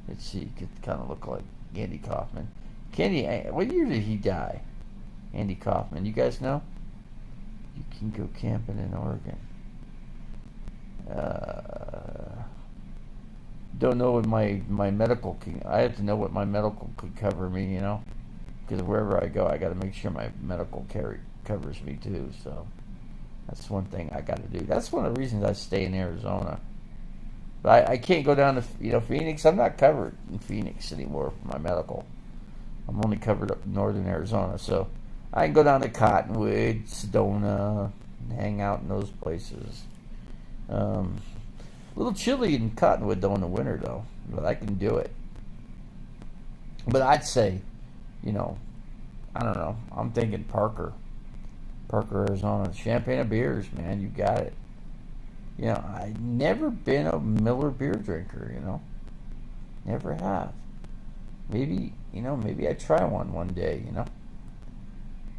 Let's see, he could kind of look like Andy Kaufman. What year did he die? Andy Kaufman. You guys know? You can go camping in Oregon. Don't know what my medical can. I have to know what my medical could cover me, because wherever I go, I got to make sure my medical covers me too. So that's one thing I got to do. That's one of the reasons I stay in Arizona. But I can't go down to Phoenix. I'm not covered in Phoenix anymore for my medical. I'm only covered up in northern Arizona, so I can go down to Cottonwood, Sedona, and hang out in those places. A little chilly in Cottonwood though in the winter though, but I can do it. But I'd say, I don't know. I'm thinking Parker, Arizona. Champagne of beers, man. You got it. I've never been a Miller beer drinker. Never have. Maybe I try one day.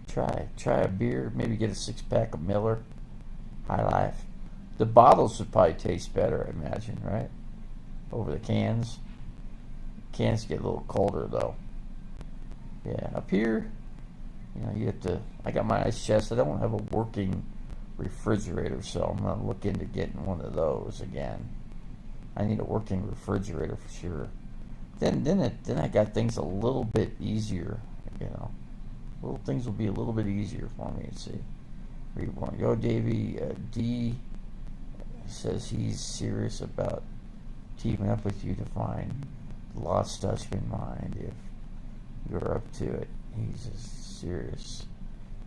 Try a beer. Maybe get a 6-pack of Miller High Life. The bottles would probably taste better, I imagine, right? Over the cans. Cans get a little colder, though. Yeah, up here, you have to... I got my ice chest. I don't have a working refrigerator, so I'm going to look into getting one of those again. I need a working refrigerator for sure. Then I got things a little bit easier, Little things will be a little bit easier for me, let's see. Where you want to go, Davy? D says he's serious about teaming up with you to find the lost Dutchman mind if you're up to it. He's serious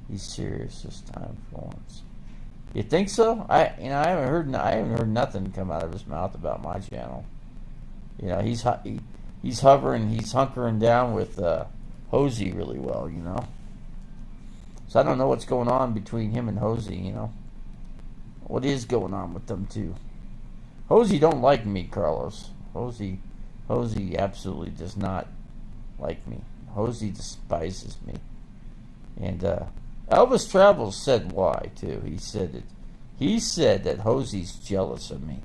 this time for once. You think so? I haven't heard nothing come out of his mouth about my channel. He's hunkering down with Hosey really well, So I don't know what's going on between him and Hosey, What is going on with them two? Hosey don't like me, Carlos. Hosey absolutely does not like me. Hosey despises me. And Elvis Travels said why too. He said that Hosey's jealous of me.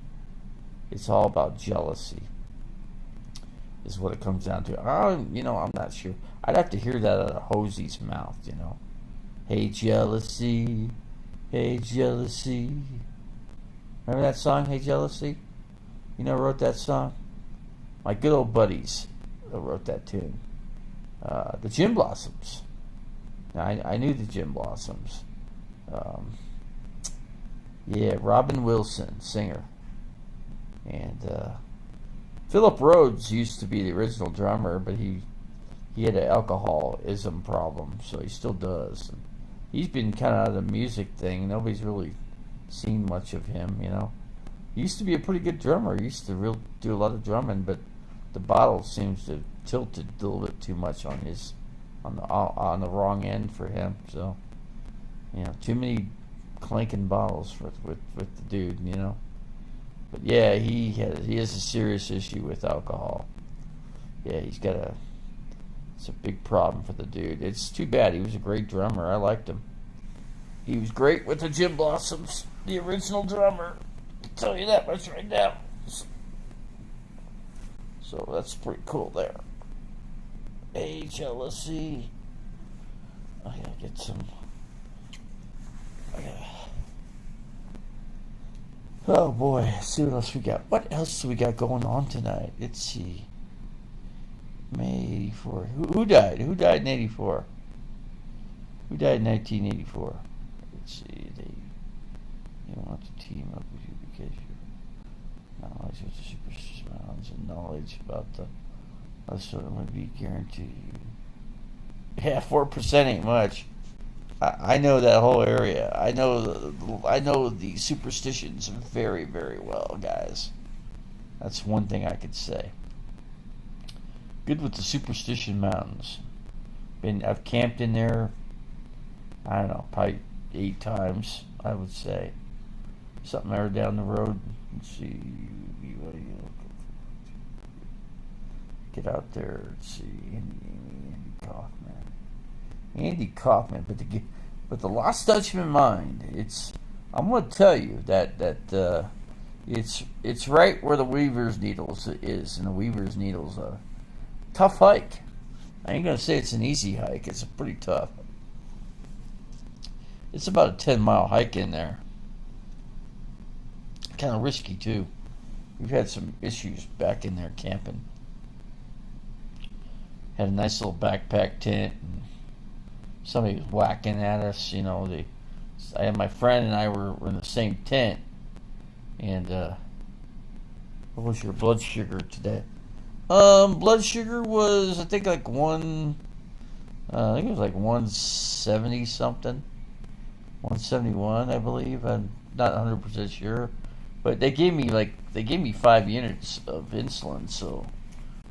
It's all about jealousy, is what it comes down to. I'm not sure. I'd have to hear that out of Hosey's mouth, Hey jealousy, hey jealousy. Remember that song, Hey Jealousy? Who wrote that song? My good old buddies wrote that tune. The Gin Blossoms. Now, I knew the Gin Blossoms. Robin Wilson, singer. And Philip Rhodes used to be the original drummer, but he had an alcoholism problem, so he still does. And he's been kind of out of the music thing. Nobody's really seen much of him, He used to be a pretty good drummer. He used to do a lot of drumming, but the bottle seems to tilt a little bit too much on the wrong end for him. So, too many clanking bottles with the dude, But yeah, he has a serious issue with alcohol. Yeah, it's a big problem for the dude. It's too bad. He was a great drummer. I liked him. He was great with the Gin Blossoms, the original drummer. I'll tell you that much right now. So that's pretty cool there. Hey, jealousy. I gotta get some. Oh boy, let's see what else we got. What else do we got going on tonight? Let's see. May 84. Who died? Who died in 84? Who died in 1984? Let's see. They want to team up with you because you knowledge of the superstitious mountains and knowledge about the other sort of would be guaranteed. Yeah, 4% ain't much. I know that whole area. I know the superstitions very, very well, guys. That's one thing I could say. Good with the Superstition Mountains. I've camped in there, I don't know, probably 8 times, I would say. Something there down the road. Let's see. Get out there. Let's see. Andy Kaufman. But the Lost Dutchman mind. I'm going to tell you that it's right where the Weaver's Needles is, and the Weaver's Needles a tough hike. I ain't gonna say it's an easy hike. It's pretty tough. It's about a 10-mile hike in there. Kind of risky too. We've had some issues back in there camping. Had a nice little backpack tent, and somebody was whacking at us. I had my friend and I were in the same tent. And what was your blood sugar today? Blood sugar was, I think, like I think it was like 170 something. 171, I believe. I'm not 100% sure, but they gave me 5 units of insulin, so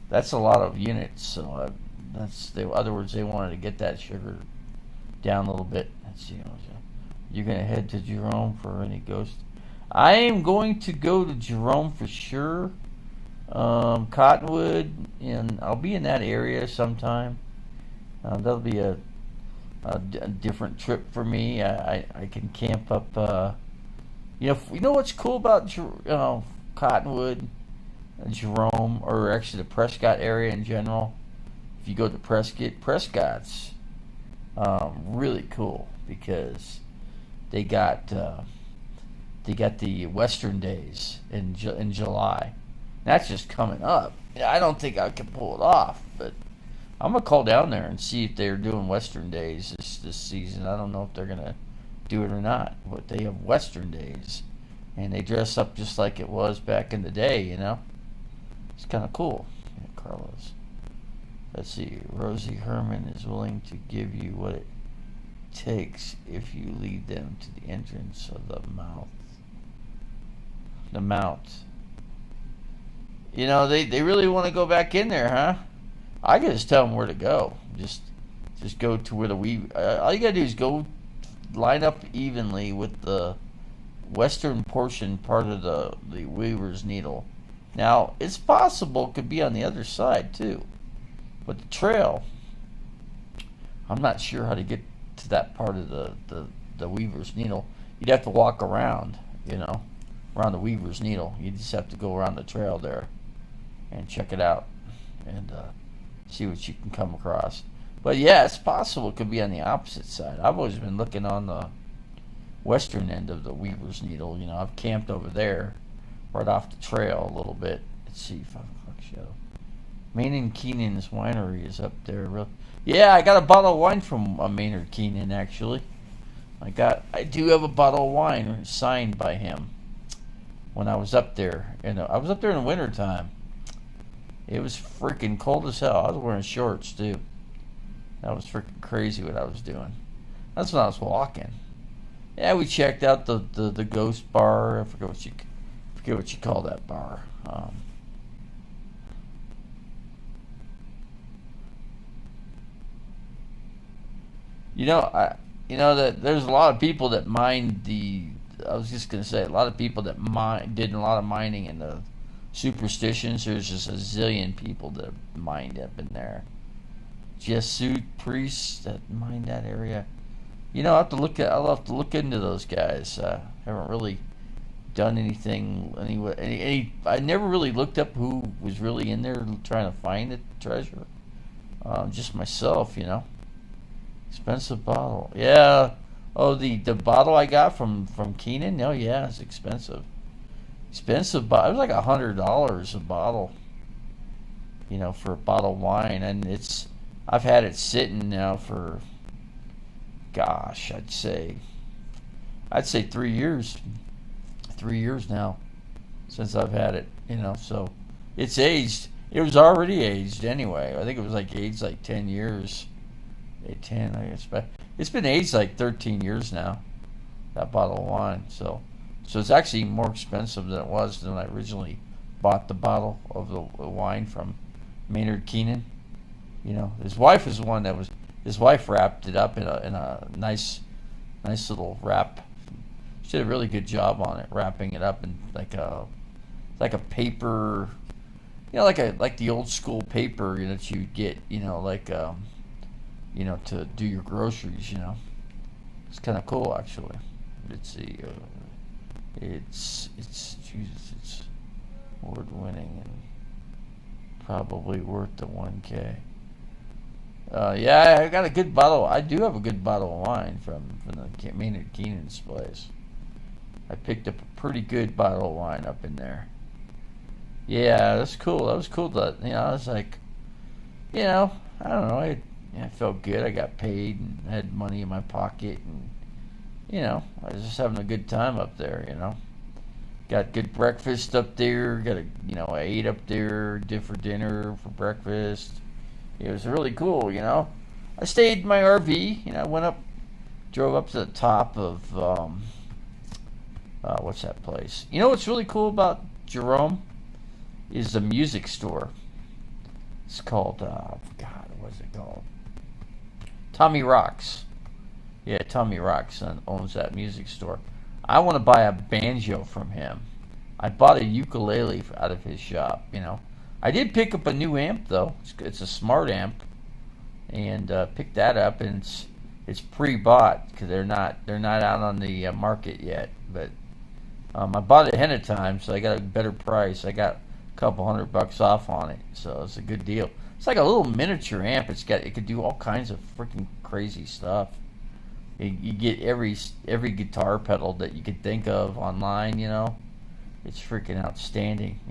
that's a lot of units. So in other words, they wanted to get that sugar down a little bit. Let's see, you're gonna head to Jerome for any ghost? I am going to go to Jerome for sure. Cottonwood, and I'll be in that area sometime. That'll be a different trip for me. I can camp up. You know what's cool about Cottonwood, Jerome, or actually the Prescott area in general. If you go to Prescott's really cool because they got the Western Days in July. That's just coming up. I don't think I can pull it off, but I'm gonna call down there and see if they're doing Western Days this season. I don't know if they're gonna do it or not, but they have Western Days, and they dress up just like it was back in the day. It's kind of cool. Yeah, Carlos. Let's see. Rosie Herman is willing to give you what it takes if you lead them to the entrance of the mount. The mount. They really want to go back in there, huh? I can just tell them where to go. Just go to where all you gotta do is go line up evenly with the western portion part of the Weaver's Needle. Now, it's possible it could be on the other side too, but the trail, I'm not sure how to get to that part of the Weaver's Needle. You'd have to walk around, around the Weaver's Needle. You just have to go around the trail there and check it out and see what you can come across. But yeah, it's possible it could be on the opposite side. I've always been looking on the western end of the Weaver's Needle. I've camped over there, right off the trail a little bit. Let's see, 5 o'clock shadow. Maynard Keenan's winery is up there. Yeah, I got a bottle of wine from Maynard Keenan actually. I do have a bottle of wine signed by him. When I was up there, and I was up there in the wintertime. It was freaking cold as hell. I was wearing shorts too. That was freaking crazy what I was doing. That's when I was walking. Yeah, we checked out the ghost bar. I forget what you call that bar. That there's a lot of people that mine I was just gonna say a lot of people that did a lot of mining in the Superstitions. There's just a zillion people that mined up in there. Jesuit priests that mined that area. I'll have to look into those guys. Haven't really done anything anyway. I never really looked up who was really in there trying to find the treasure. Just myself, Expensive bottle. Yeah. Oh, the bottle I got from Keenan. Oh yeah, it's expensive. Expensive bottle. It was like $100 a bottle. For a bottle of wine, and I've had it sitting now for, gosh, I'd say 3 years. 3 years now since I've had it. So it's aged. It was already aged anyway. I think it was aged 10 years. 10, I guess. But it's been aged 13 years now. That bottle of wine. So it's actually more expensive than it was when I originally bought the bottle of the wine from Maynard Keenan. His wife is the one that was. His wife wrapped it up in a nice little wrap. She did a really good job on it, wrapping it up in like a paper, like the old school paper that you get, to do your groceries. It's kind of cool actually. Let's see. It's award winning and probably worth the $1K. Yeah, I got a good bottle. I do have a good bottle of wine from the Maynard Keenan's place. I picked up a pretty good bottle of wine up in there. Yeah, that's cool. That was cool. I was like, I don't know. I felt good. I got paid and had money in my pocket, and I was just having a good time up there. Got good breakfast up there. I ate up there, did for dinner, for breakfast. It was really cool. I stayed in my RV. I went up, drove up to the top of what's that place? What's really cool about Jerome is the music store. It's called God, what's it called? Tommy Rocks. Yeah, Tommy Rocks owns that music store. I want to buy a banjo from him. I bought a ukulele out of his shop. I did pick up a new amp though. It's a smart amp, and picked that up, and it's pre-bought because they're not out on the market yet. But I bought it ahead of time, so I got a better price. I got a couple $100 off on it, so it's a good deal. It's like a little miniature amp. It could do all kinds of freaking crazy stuff. You get every guitar pedal that you could think of online. It's freaking outstanding.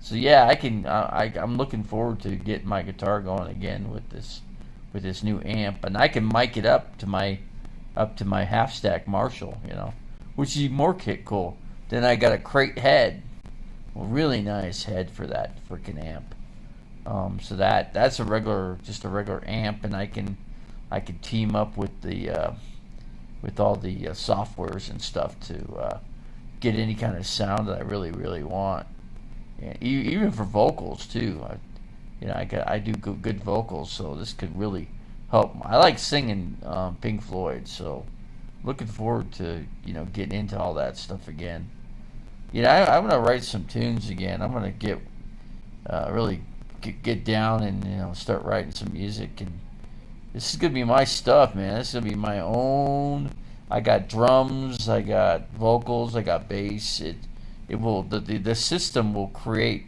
So yeah, I'm looking forward to getting my guitar going again with this new amp, and I can mic it up to my half stack Marshall. Which is even more cool. Then I got a crate head, a really nice head for that freaking amp. So that's just a regular amp, and I can team up with all the softwares and stuff to get any kind of sound that I really really want. And even for vocals too. I do good vocals, so this could really help. I like singing Pink Floyd, so looking forward to getting into all that stuff again. I'm gonna write some tunes again. I'm gonna get really get down and start writing some music, and this is gonna be my stuff, man. This is gonna be my own. I got drums, I got vocals, I got bass. The system will create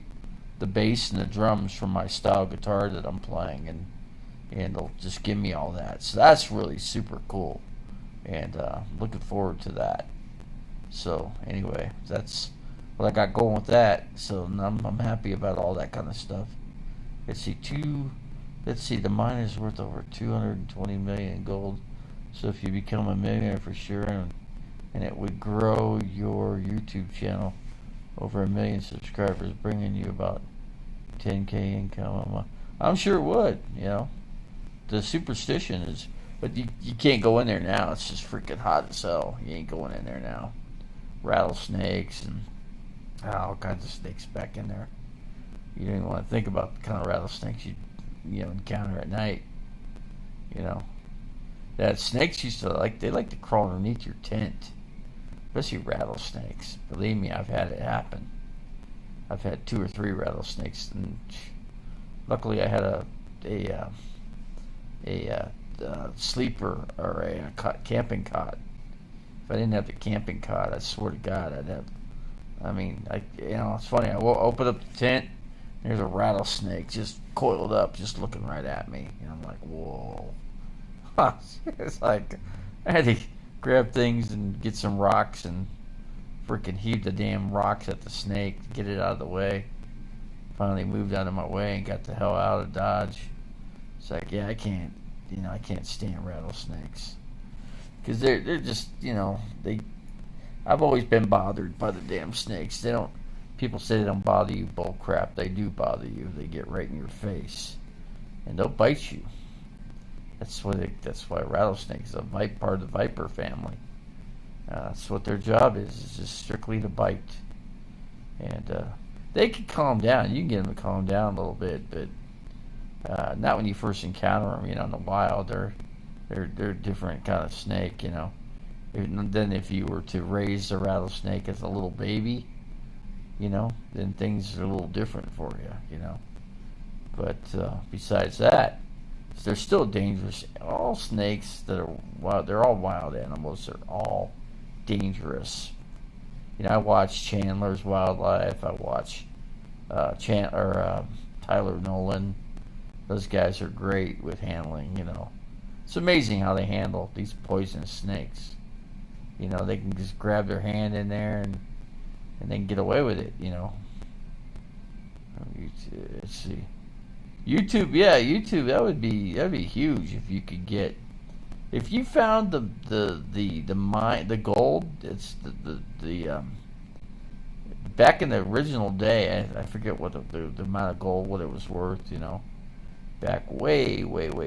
the bass and the drums from my style guitar that I'm playing, and it'll just give me all that. So that's really super cool, and looking forward to that. So anyway, that's what I got going with that. So I'm happy about all that kind of stuff. Let's see, the mine is worth over 220 million in gold. So if you become a millionaire for sure, and it would grow your YouTube channel over 1 million subscribers, bringing you about 10K income. I'm sure it would. The superstition is, but you can't go in there now. It's just freaking hot as hell. You ain't going in there now. Rattlesnakes and all kinds of snakes back in there. You don't even want to think about the kind of rattlesnakes you encounter at night. That snakes they like to crawl underneath your tent, especially rattlesnakes. Believe me, I've had it happen. I've had 2 or 3 rattlesnakes, and luckily I had a sleeper or a camping cot. If I didn't have the camping cot, I swear to God, I'd have. It's funny. I open up the tent. There's a rattlesnake just coiled up, just looking right at me. And I'm like, whoa. It's like I had to grab things and get some rocks and freaking heave the damn rocks at the snake to get it out of the way. Finally moved out of my way and got the hell out of Dodge. It's like, yeah, I can't stand rattlesnakes. Because they're just, I've always been bothered by the damn snakes. People say they don't bother you, bull crap. They do bother you. They get right in your face. And they'll bite you. That's why rattlesnakes is part of the viper family. That's what their job is just strictly to bite. And they can calm down. You can get them to calm down a little bit, but not when you first encounter them. In the wild, they're a different kind of snake. And then if you were to raise a rattlesnake as a little baby, then things are a little different for you. But besides that, they're still dangerous. All snakes that are wild, they're all wild animals. They're all dangerous. I watch Chandler's Wildlife. I watch Tyler Nolan. Those guys are great with handling, you know. It's amazing how they handle these poisonous snakes. You know, they can just grab their hand in there and they can get away with it, you know. Let's see. YouTube, yeah, YouTube, that'd be huge if you could get, if you found the gold. It's the back in the original day, I forget what the amount of gold, what it was worth, you know, back way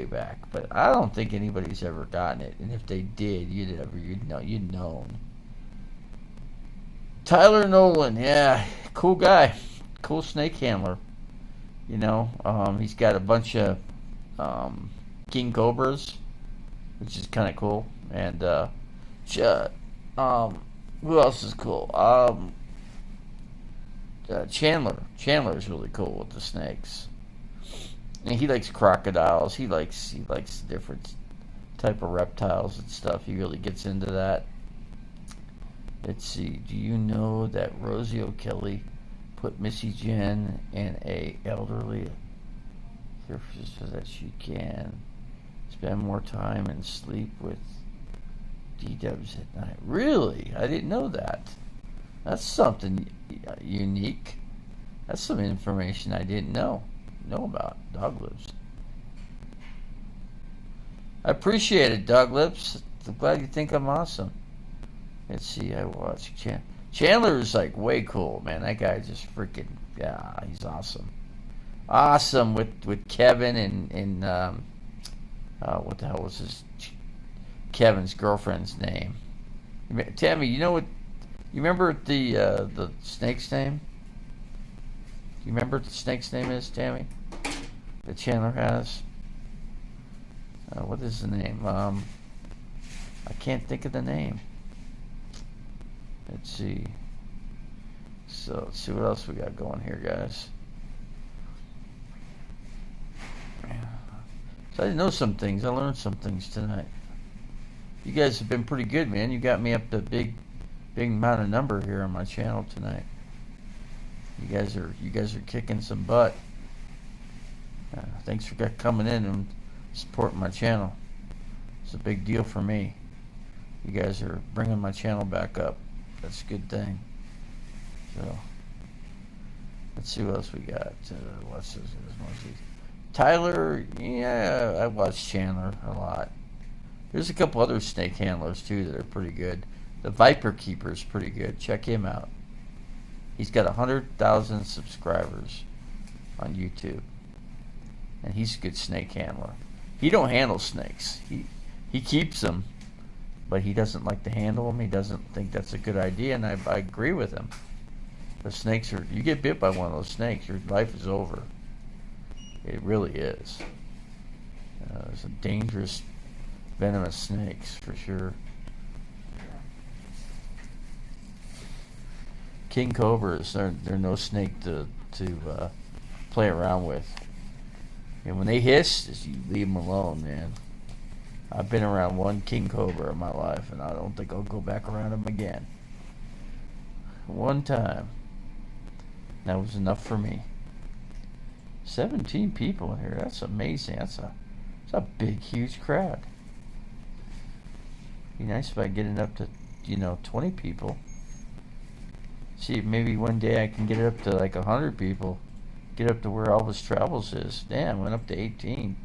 back. But I don't think anybody's ever gotten it, and if they did, you'd known. Tyler Nolan, yeah, cool guy, cool snake handler. You know, he's got a bunch of king cobras, which is kind of cool. And who else is cool? Chandler. Chandler's really cool with the snakes. And he likes crocodiles. He likes different type of reptiles and stuff. He really gets into that. Let's see. Do you know that Rosie O'Kelly put Missy Jen in a elderly care so that she can spend more time and sleep with D-dubs at night? Really? I didn't know that. That's something unique. That's some information I didn't know about Dog Lips. I appreciate it, Dog Lips. I'm glad you think I'm awesome. Let's see, I watch Chandler is like way cool, man. That guy just freaking, yeah, he's awesome. Awesome with Kevin and what the hell was Kevin's girlfriend's name? Tammy, you know what? You remember the snake's name? You remember what the snake's name is, Tammy? That Chandler has? What is the name? I can't think of the name. Let's see. So let's see what else we got going here, guys. So I didn't know some things. I learned some things tonight. You guys have been pretty good, man. You got me up to big amount of number here on my channel tonight. You guys are kicking some butt. Thanks for coming in and supporting my channel. It's a big deal for me. You guys are bringing my channel back up. That's a good thing. So let's see what else we got. What's this? Tyler, yeah, I watch Chandler a lot. There's a couple other snake handlers too that are pretty good. The Viper Keeper is pretty good. Check him out. He's got 100,000 subscribers on YouTube, and he's a good snake handler. He don't handle snakes. He keeps them, but he doesn't like to handle them. He doesn't think that's a good idea, and I agree with him. The snakes are, you get bit by one of those snakes, your life is over. It really is. There's some dangerous, venomous snakes for sure. King cobras, they're no snake to play around with. And when they hiss, just you leave them alone, man. I've been around one king cobra in my life, and I don't think I'll go back around them again. One time. That was enough for me. 17 people in here. That's amazing. That's a big, huge crowd. Be nice if I get it up to, 20 people. See, maybe one day I can get it up to like 100 people. Get up to where Elvis Travels is. Damn, went up to 18.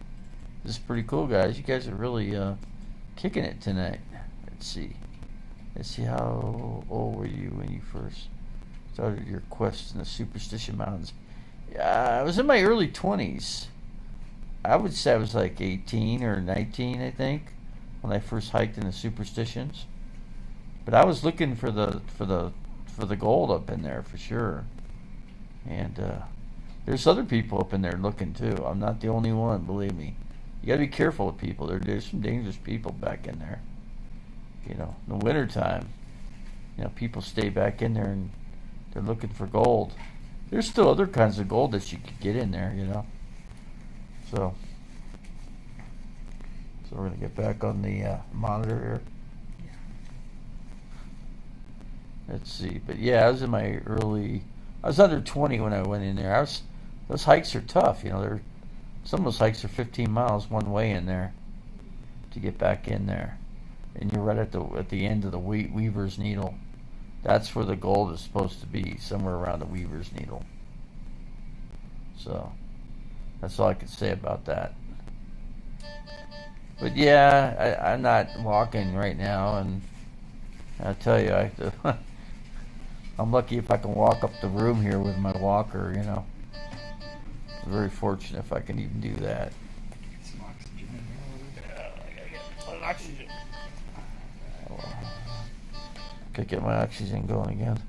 This is pretty cool, guys. You guys are really kicking it tonight. Let's see. How old were you when you first started your quest in the Superstition Mountains? I was in my early 20s. I would say I was like 18 or 19, I think, when I first hiked in the Superstitions. But I was looking for the gold up in there for sure. And there's other people up in there looking too. I'm not the only one, believe me. You gotta be careful with people. There's some dangerous people back in there. In the wintertime, people stay back in there and they're looking for gold. There's still other kinds of gold that you could get in there, So we're gonna get back on the monitor here. Let's see, but yeah, I was in my I was under 20 when I went in there. Those hikes are tough, they're Some of those hikes are 15 miles one way in there to get back in there, and you're right at the end of the Weaver's Needle. That's where the gold is supposed to be, somewhere around the Weaver's Needle. So that's all I can say about that. But yeah, I'm not walking right now, and I tell you, I'm lucky if I can walk up the room here with my walker. You know, I'm very fortunate if I can even do that. Get some oxygen in here. I gotta get some oxygen. Could get my oxygen going again.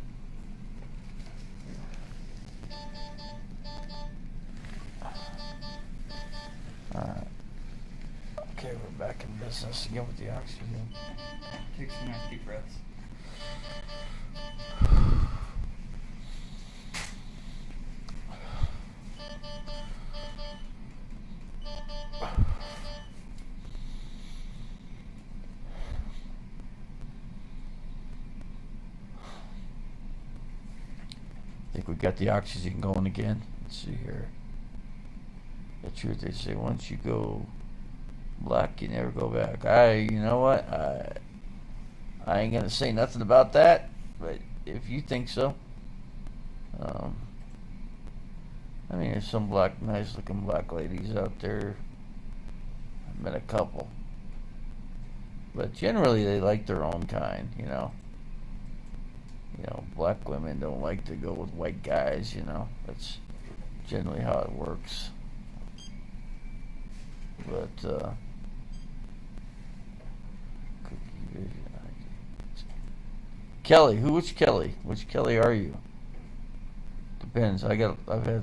Alright. Okay, we're back in business again with the oxygen. Take some nice deep breaths. I think we got the oxygen going again. Let's see here. The truth, they say once you go black, you never go back. You know what? I ain't gonna say nothing about that, but if you think so, I mean, there's some nice looking black ladies out there. I've met a couple, but generally they like their own kind, you know. You know, black women don't like to go with white guys, you know. That's generally how it works. But, Kelly, which Kelly? Which Kelly are you? Depends. I've had a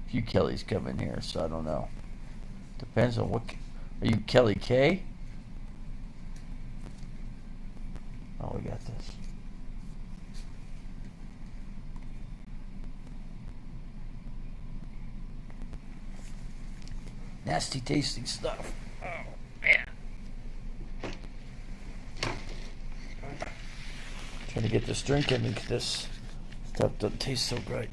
few Kellys come in here, so I don't know. Depends on what. Are you Kelly K? Oh, we got this. Nasty tasting stuff. Oh, man. Trying to get this drink in because this stuff doesn't taste so great.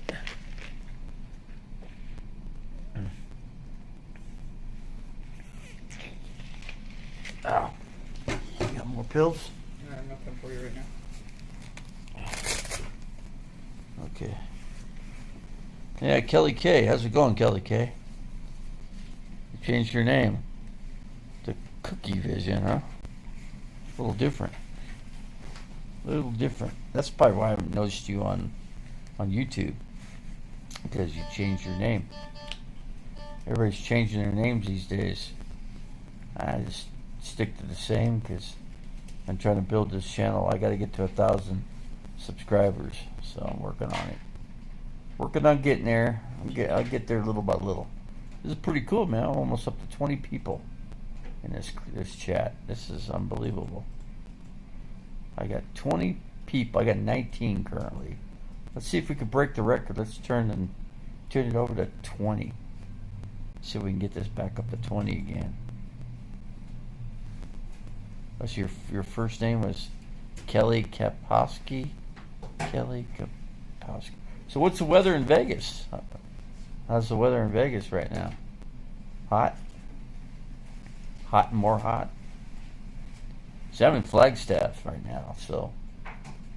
Ow. You got more pills? No, nothing for you right now. Okay. Yeah, Kelly K. How's it going, Kelly K? You changed your name to Cookie Vision, huh? A little different. That's probably why I haven't noticed you on YouTube. Because you changed your name. Everybody's changing their names these days. I just stick to the same because I'm trying to build this channel. I got to get to 1,000 subscribers, so I'm working on it. Working on getting there. I'll get there little by little. This is pretty cool, man. I'm almost up to 20 people in this chat. This is unbelievable. I got 20 people. I got 19 currently. Let's see if we can break the record. Let's turn it over to 20. See if we can get this back up to 20 again. What's your first name was Kelly Kapowski? Kelly Kapowski. So what's the weather in Vegas? How's the weather in Vegas right now? Hot? Hot and more hot? So I'm in Flagstaff right now, so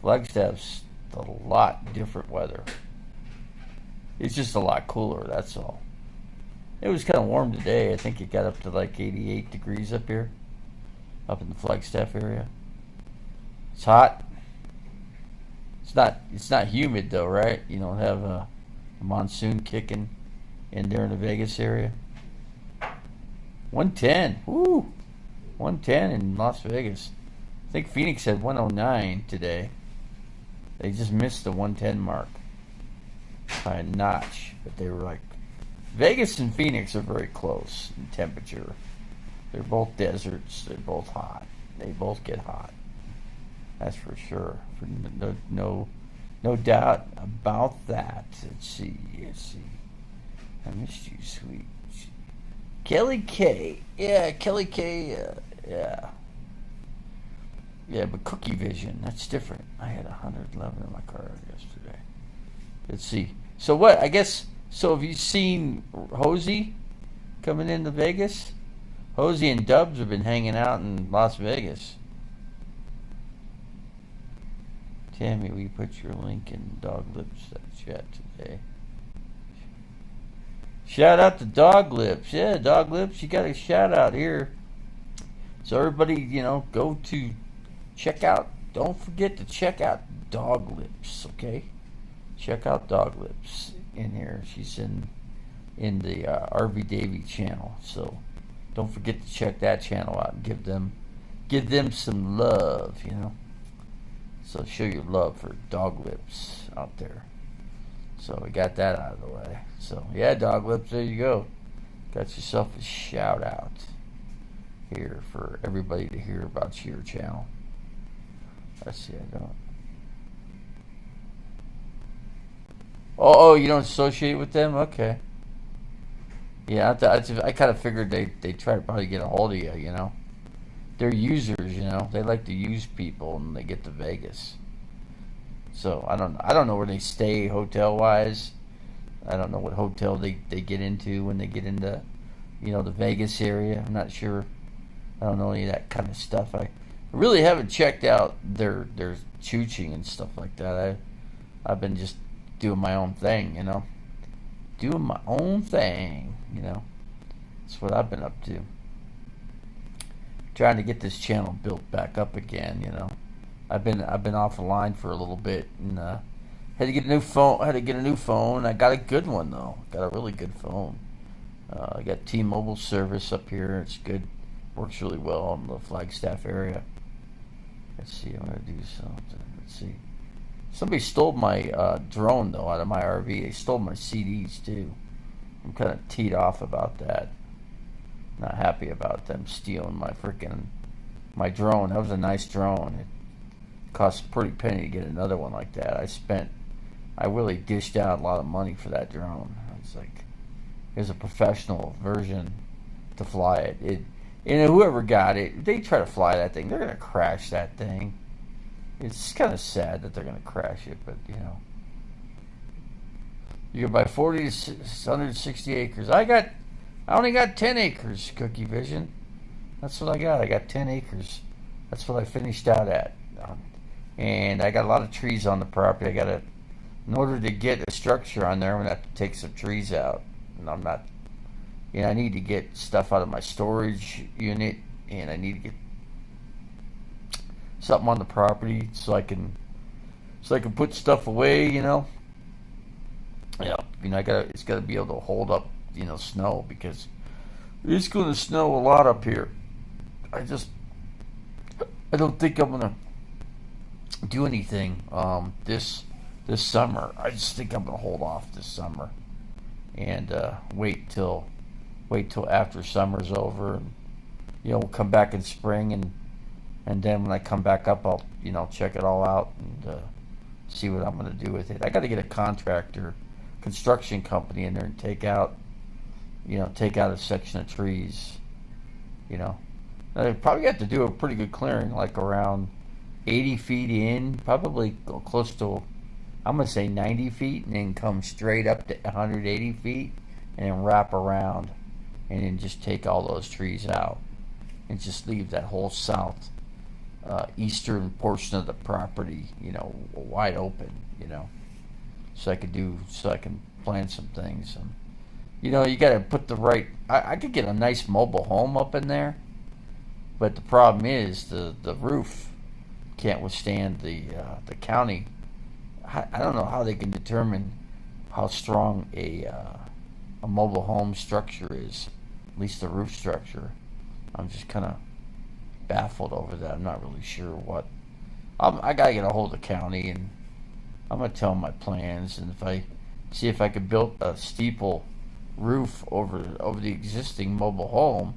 Flagstaff's a lot different weather. It's just a lot cooler, that's all. It was kind of warm today. I think it got up to like 88 degrees up here, up in the Flagstaff area. It's hot. It's not humid though, right? You don't have a monsoon kicking in there in the Vegas area. 110. Woo! 110 in Las Vegas. I think Phoenix had 109 today. They just missed the 110 mark by a notch. But they were like... Vegas and Phoenix are very close in temperature. They're both deserts. They're both hot. They both get hot. That's for sure. No doubt about that. Let's see. I missed you, sweet. Kelly K. Yeah, Kelly K. Yeah. Yeah, but Cookie Vision, that's different. I had 111 in my car yesterday. Let's see. So what? I guess. So have you seen Hosey? coming into Vegas? Hosey and Dubs have been hanging out in Las Vegas. Tammy, we put your link in Dog Lips chat today. Shout out to Dog Lips. Yeah, Dog Lips, you got a shout out here. So everybody, go to check out. Don't forget to check out Dog Lips, okay? Check out Dog Lips in here. She's in the RV Davy channel. So don't forget to check that channel out and give them some love, So show your love for Dog Lips out there. So we got that out of the way. So yeah, Dog Lips, there you go. Got yourself a shout out here for everybody to hear about your channel. Let's see, I don't. Oh, you don't associate with them? Okay. Yeah, I kind of figured they try to probably get a hold of you, They're users, They like to use people when they get to Vegas. So I don't know where they stay hotel wise. I don't know what hotel they get into when they get into, the Vegas area. I'm not sure. I don't know any of that kind of stuff. I really haven't checked out their chooching and stuff like that. I've been just doing my own thing, Doing my own thing, That's what I've been up to. Trying to get this channel built back up again, I've been off the line for a little bit and had to get a new phone. I got a good one though. Got a really good phone. I got T-Mobile service up here. It's good. Works really well in the Flagstaff area. Let's see. I'm gonna do something. Let's see. Somebody stole my drone though out of my RV. They stole my CDs too. I'm kind of teed off about that. Not happy about them stealing my drone. That was a nice drone. It cost a pretty penny to get another one like that. I really dished out a lot of money for that drone. It's like, there's a professional version to fly it. Whoever got it, they try to fly that thing, they're gonna crash that thing. It's kind of sad that they're gonna crash it, but you can buy 40 to 160 acres. I only got 10 acres, Cookie Vision. That's what I got. I got 10 acres. That's what I finished out at. And I got a lot of trees on the property. In order to get a structure on there, I'm going to have to take some trees out. And I'm not, I need to get stuff out of my storage unit. And I need to get something on the property so I can put stuff away, it's got to be able to hold up, snow, because it's going to snow a lot up here. I don't think I'm going to do anything this summer. I just think I'm going to hold off this summer and wait till after summer's over, and we'll come back in spring, and then when I come back up, I'll check it all out and see what I'm going to do with it. I got to get a construction company in there and take out a section of trees. I probably have to do a pretty good clearing, like around 80 feet in, probably close to, I'm going to say 90 feet, and then come straight up to 180 feet, and then wrap around, and then just take all those trees out, and just leave that whole eastern portion of the property, wide open, so I can plant some things. And, you got to put the right, I could get a nice mobile home up in there, but the problem is the roof can't withstand the county. I don't know how they can determine how strong a mobile home structure is, at least the roof structure. I'm just kind of baffled over that. I'm not really sure what. I got to get a hold of the county, and I'm going to tell them my plans, and if I could build a steeple roof over the existing mobile home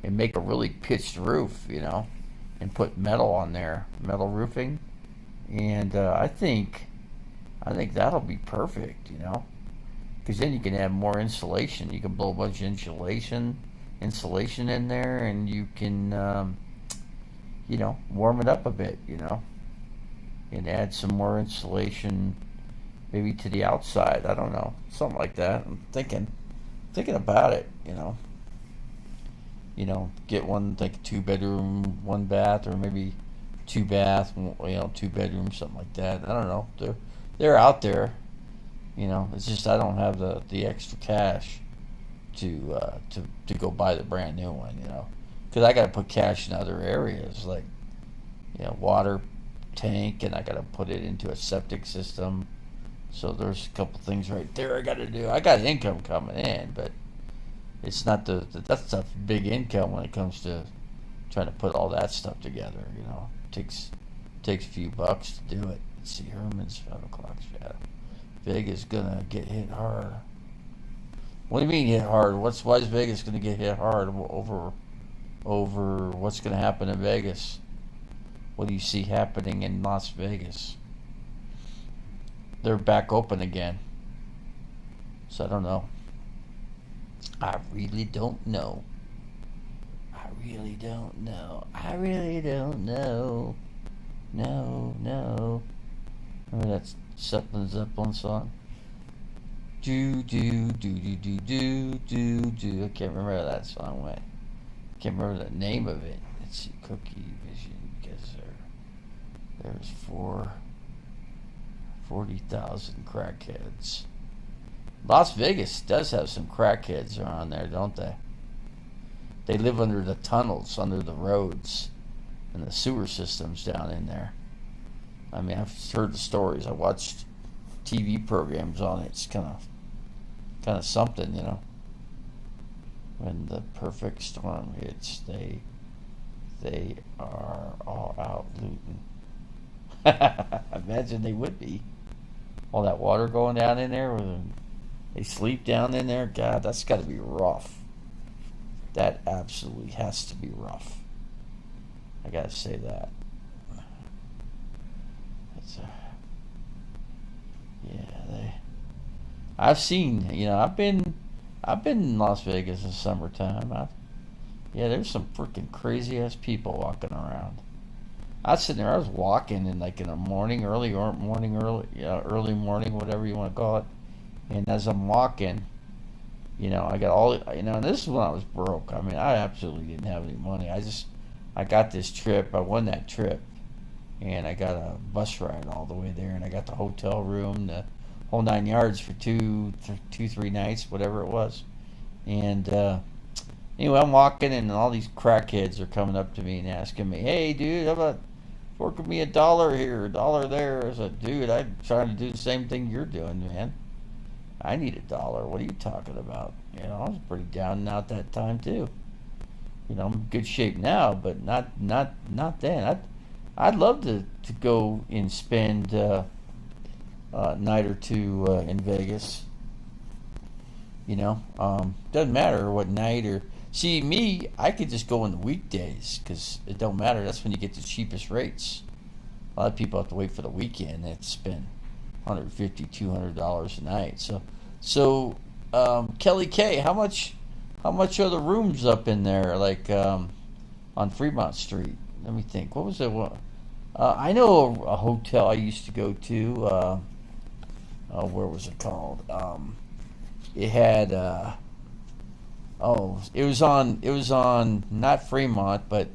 and make a really pitched roof, and put metal on there, metal roofing, and I think that'll be perfect, because then you can have more insulation. You can blow a bunch of insulation in there, and you can warm it up a bit, and add some more insulation maybe to the outside. I don't know, something like that. I'm thinking about it, get one like a 2 bedroom, 1 bath, or maybe 2 bath, 2 bedrooms, something like that. I don't know. They're out there. It's just I don't have the extra cash to go buy the brand new one. Because I got to put cash in other areas like water tank, and I got to put it into a septic system. So there's a couple things right there I got to do. I got income coming in, but it's not that's not big income when it comes to trying to put all that stuff together. Takes a few bucks to do it. Let's see, Herman's 5 o'clock shadow. Vegas gonna get hit hard. What do you mean hit hard? Why is Vegas gonna get hit hard over what's gonna happen in Vegas? What do you see happening in Las Vegas? They're back open again. So I don't know. I really don't know. I really don't know. No. Remember that Zeppelin song? Do. I can't remember how that song went. I can't remember the name of it. Let's see, Cookie Vision, because there's 40,000 crackheads. Las Vegas does have some crackheads around there, don't they? They live under the tunnels, under the roads, and the sewer systems down in there. I mean, I've heard the stories. I watched TV programs on it. It's kind of something, When the perfect storm hits, they are all out looting. Imagine they would be. All that water going down in there, they sleep down in there. God, that's got to be rough. That absolutely has to be rough. I gotta say that. I've seen. I've been in Las Vegas in summertime. There's some freaking crazy ass people walking around. I was sitting there. I was walking in the morning, early morning, whatever you want to call it. And as I'm walking, I got all. And this is when I was broke. I mean, I absolutely didn't have any money. I got this trip. I won that trip, and I got a bus ride all the way there, and I got the hotel room, the whole 9 yards for 3 nights, whatever it was. And anyway, I'm walking, and all these crackheads are coming up to me and asking me, "Hey, dude, how about forking me $1 here, $1 there?" I said, "Dude, I'm trying to do the same thing you're doing, man. I need $1. What are you talking about?" I was pretty down and out that time too. I'm in good shape now, but not then. I'd love to go and spend a night or two in Vegas. Doesn't matter what night or. See, me, I could just go on the weekdays because it don't matter. That's when you get the cheapest rates. A lot of people have to wait for the weekend and spend $150, $200 a night. So Kelly K, how much are the rooms up in there? Like on Fremont Street? Let me think. What was it? I know a hotel I used to go to. Where was it called? It had. It was on not Fremont, but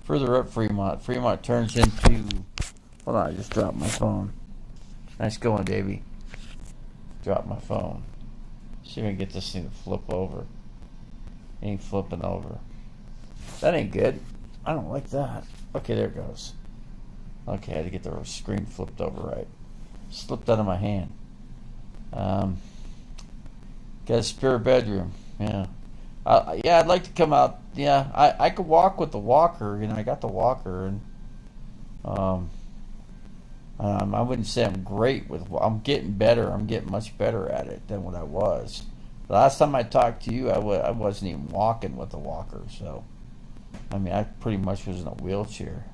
further up Fremont. Fremont turns into. Hold on, I just dropped my phone. Nice going, Davy. Dropped my phone. See if I can get this thing to flip over. Ain't flipping over. That ain't good. I don't like that. Okay, there it goes. Okay, I had to get the screen flipped over right. Slipped out of my hand. Got a spare bedroom. Yeah. I'd like to come out. Yeah, I could walk with the walker. I got the walker, and I wouldn't say I'm great with. I'm getting better. I'm getting much better at it than what I was. The last time I talked to you, I wasn't even walking with the walker. So, I pretty much was in a wheelchair.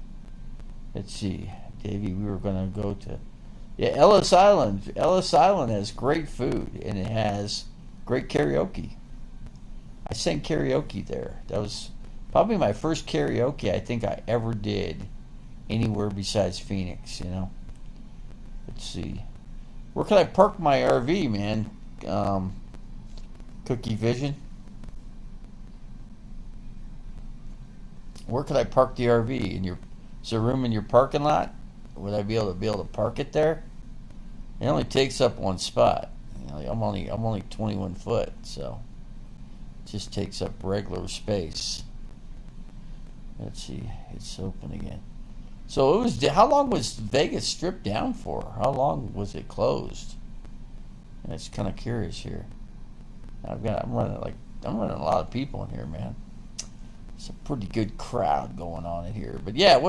Let's see, Davey. We were gonna go to, Ellis Island. Ellis Island has great food, and it has great karaoke. I sang karaoke there. That was probably my first karaoke I think I ever did anywhere besides Phoenix. Let's see. Where can I park my RV, man? Cookie Vision. where could I park the RV? Is there room in your parking lot? Would I be able to park it there? It only takes up one spot. I'm only 21 foot, so it just takes up regular space. Let's see, it's open again. So it was. How long was Vegas stripped down for? How long was it closed? It's kind of curious here. I'm running a lot of people in here, man. It's a pretty good crowd going on in here. But yeah,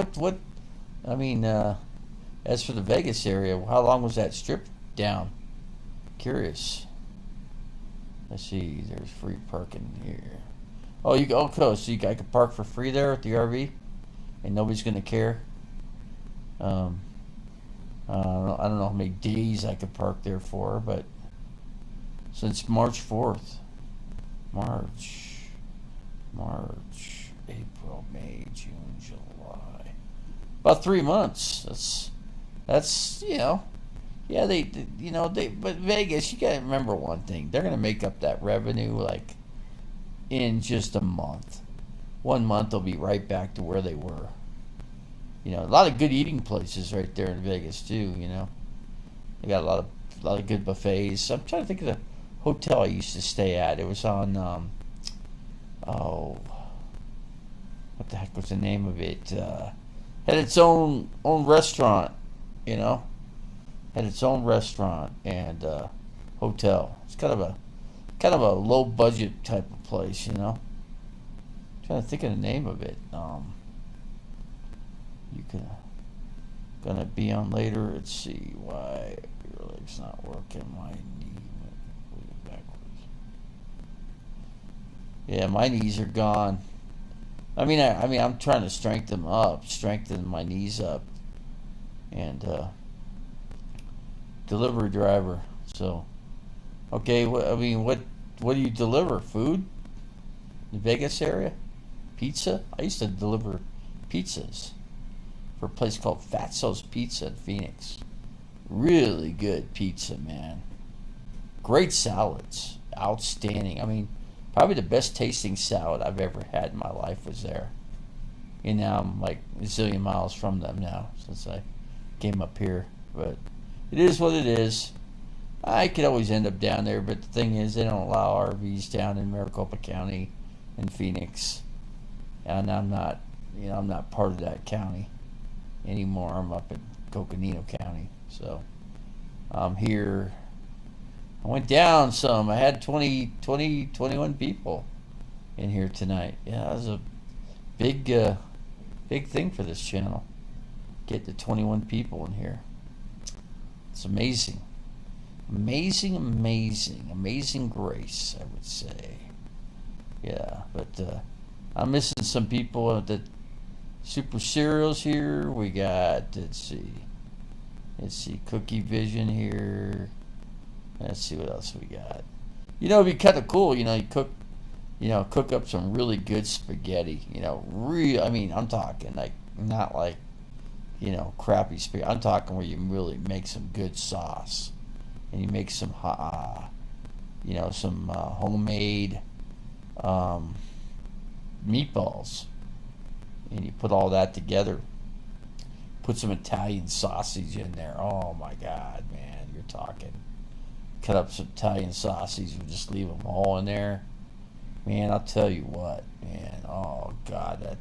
I mean, as for the Vegas area, how long was that stripped down? Curious. Let's see. There's free parking here. Oh, so I could park for free there at the RV, and nobody's gonna care. I don't know how many days I could park there for, but since March 4th, March, April, May, June, July, about 3 months. That's yeah, but Vegas, you gotta remember one thing: they're gonna make up that revenue like in just a month. 1 month they'll be right back to where they were. A lot of good eating places right there in Vegas too. They got a lot of good buffets. I'm trying to think of the hotel I used to stay at. It was on what the heck was the name of it? Had its own restaurant. Had its own restaurant and hotel. It's kind of a low budget type of place. Trying to think of the name of it. You can gonna be on later. Let's see why your leg's not working. My knee went backwards. Yeah, my knees are gone. I'm trying to strengthen my knees up, and delivery driver. So, okay, what do you deliver? Food? The Vegas area? Pizza? I used to deliver pizzas for a place called Fatso's Pizza in Phoenix. Really good pizza, man. Great salads. Outstanding. Probably the best tasting salad I've ever had in my life was there. And now I'm like a zillion miles from them now since I came up here. But it is what it is. I could always end up down there, but the thing is they don't allow RVs down in Maricopa County and Phoenix. And I'm not part of that county anymore. I'm up in Coconino County. So I'm here. I went down some. I had 21 people in here tonight. Yeah, that was a big thing for this channel. Get to 21 people in here. It's amazing. Amazing grace, I would say. Yeah, but I'm missing some people at the Super Cereals here. We got, let's see, Cookie Vision here. Let's see what else we got. It'd be kind of cool, you cook up some really good spaghetti, I'm talking like, not like, crappy spaghetti. I'm talking where you really make some good sauce. And you make some, some homemade meatballs. And you put all that together. Put some Italian sausage in there. Oh my God, man, you're talking. Cut up some Italian sausage and just leave them all in there. Man, I'll tell you what, man. Oh God, that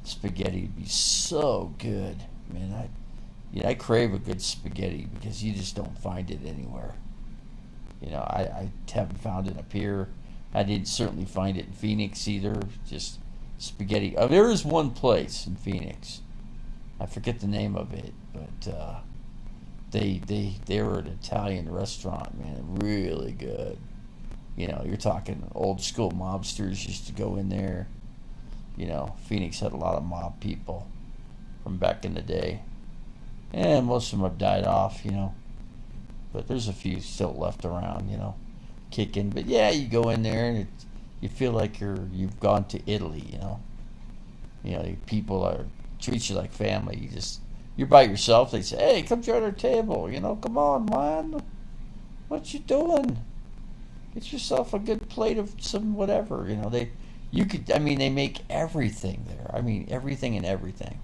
spaghetti would be so good. Man, I crave a good spaghetti because you just don't find it anywhere. I haven't found it up here. I didn't certainly find it in Phoenix either. Just spaghetti. There is one place in Phoenix. I forget the name of it, but they were an Italian restaurant, man, really good. You're talking old school mobsters used to go in there. Phoenix had a lot of mob people from back in the day. And most of them have died off, but there's a few still left around, kicking. But yeah, you go in there and you feel like you've gone to Italy, people treat you like family. You're by yourself. They say, "Hey, come join our table. Come on, man. What you doing? Get yourself a good plate of some whatever." You could, I mean, they make everything there. I mean, everything and everything.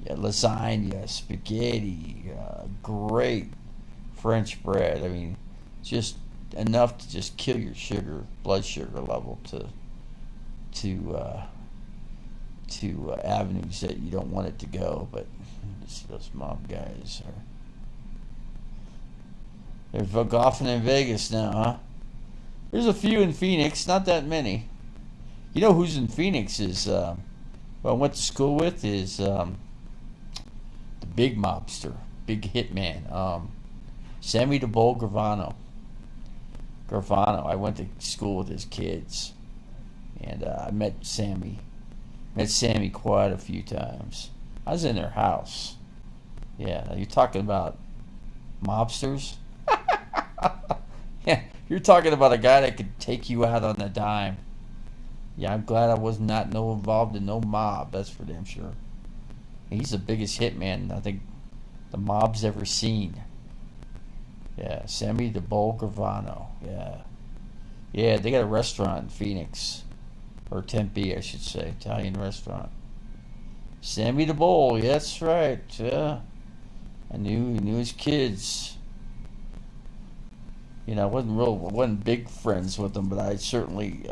Yeah, lasagna, spaghetti, great French bread. I mean, just enough to just kill your blood sugar level to avenues that you don't want it to go. But those mob guys are they're golfing in Vegas now, huh? There's a few in Phoenix, not that many. You know who's in Phoenix is who I went to school with is the big mobster, big hitman, Sammy the Bull Gravano. I went to school with his kids, and I met Sammy. Met Sammy quite a few times. I was in their house. Yeah, you're talking about mobsters. Yeah, you're talking about a guy that could take you out on a dime. Yeah, I'm glad I was not involved in no mob. That's for damn sure. He's the biggest hitman I think the mob's ever seen. Yeah, Sammy the Bull Gravano. Yeah, they got a restaurant in Phoenix, or Tempe, I should say, Italian restaurant. Sammy the Bull. Yeah, that's right. Yeah, I knew his kids. You know, I wasn't big friends with them, but I certainly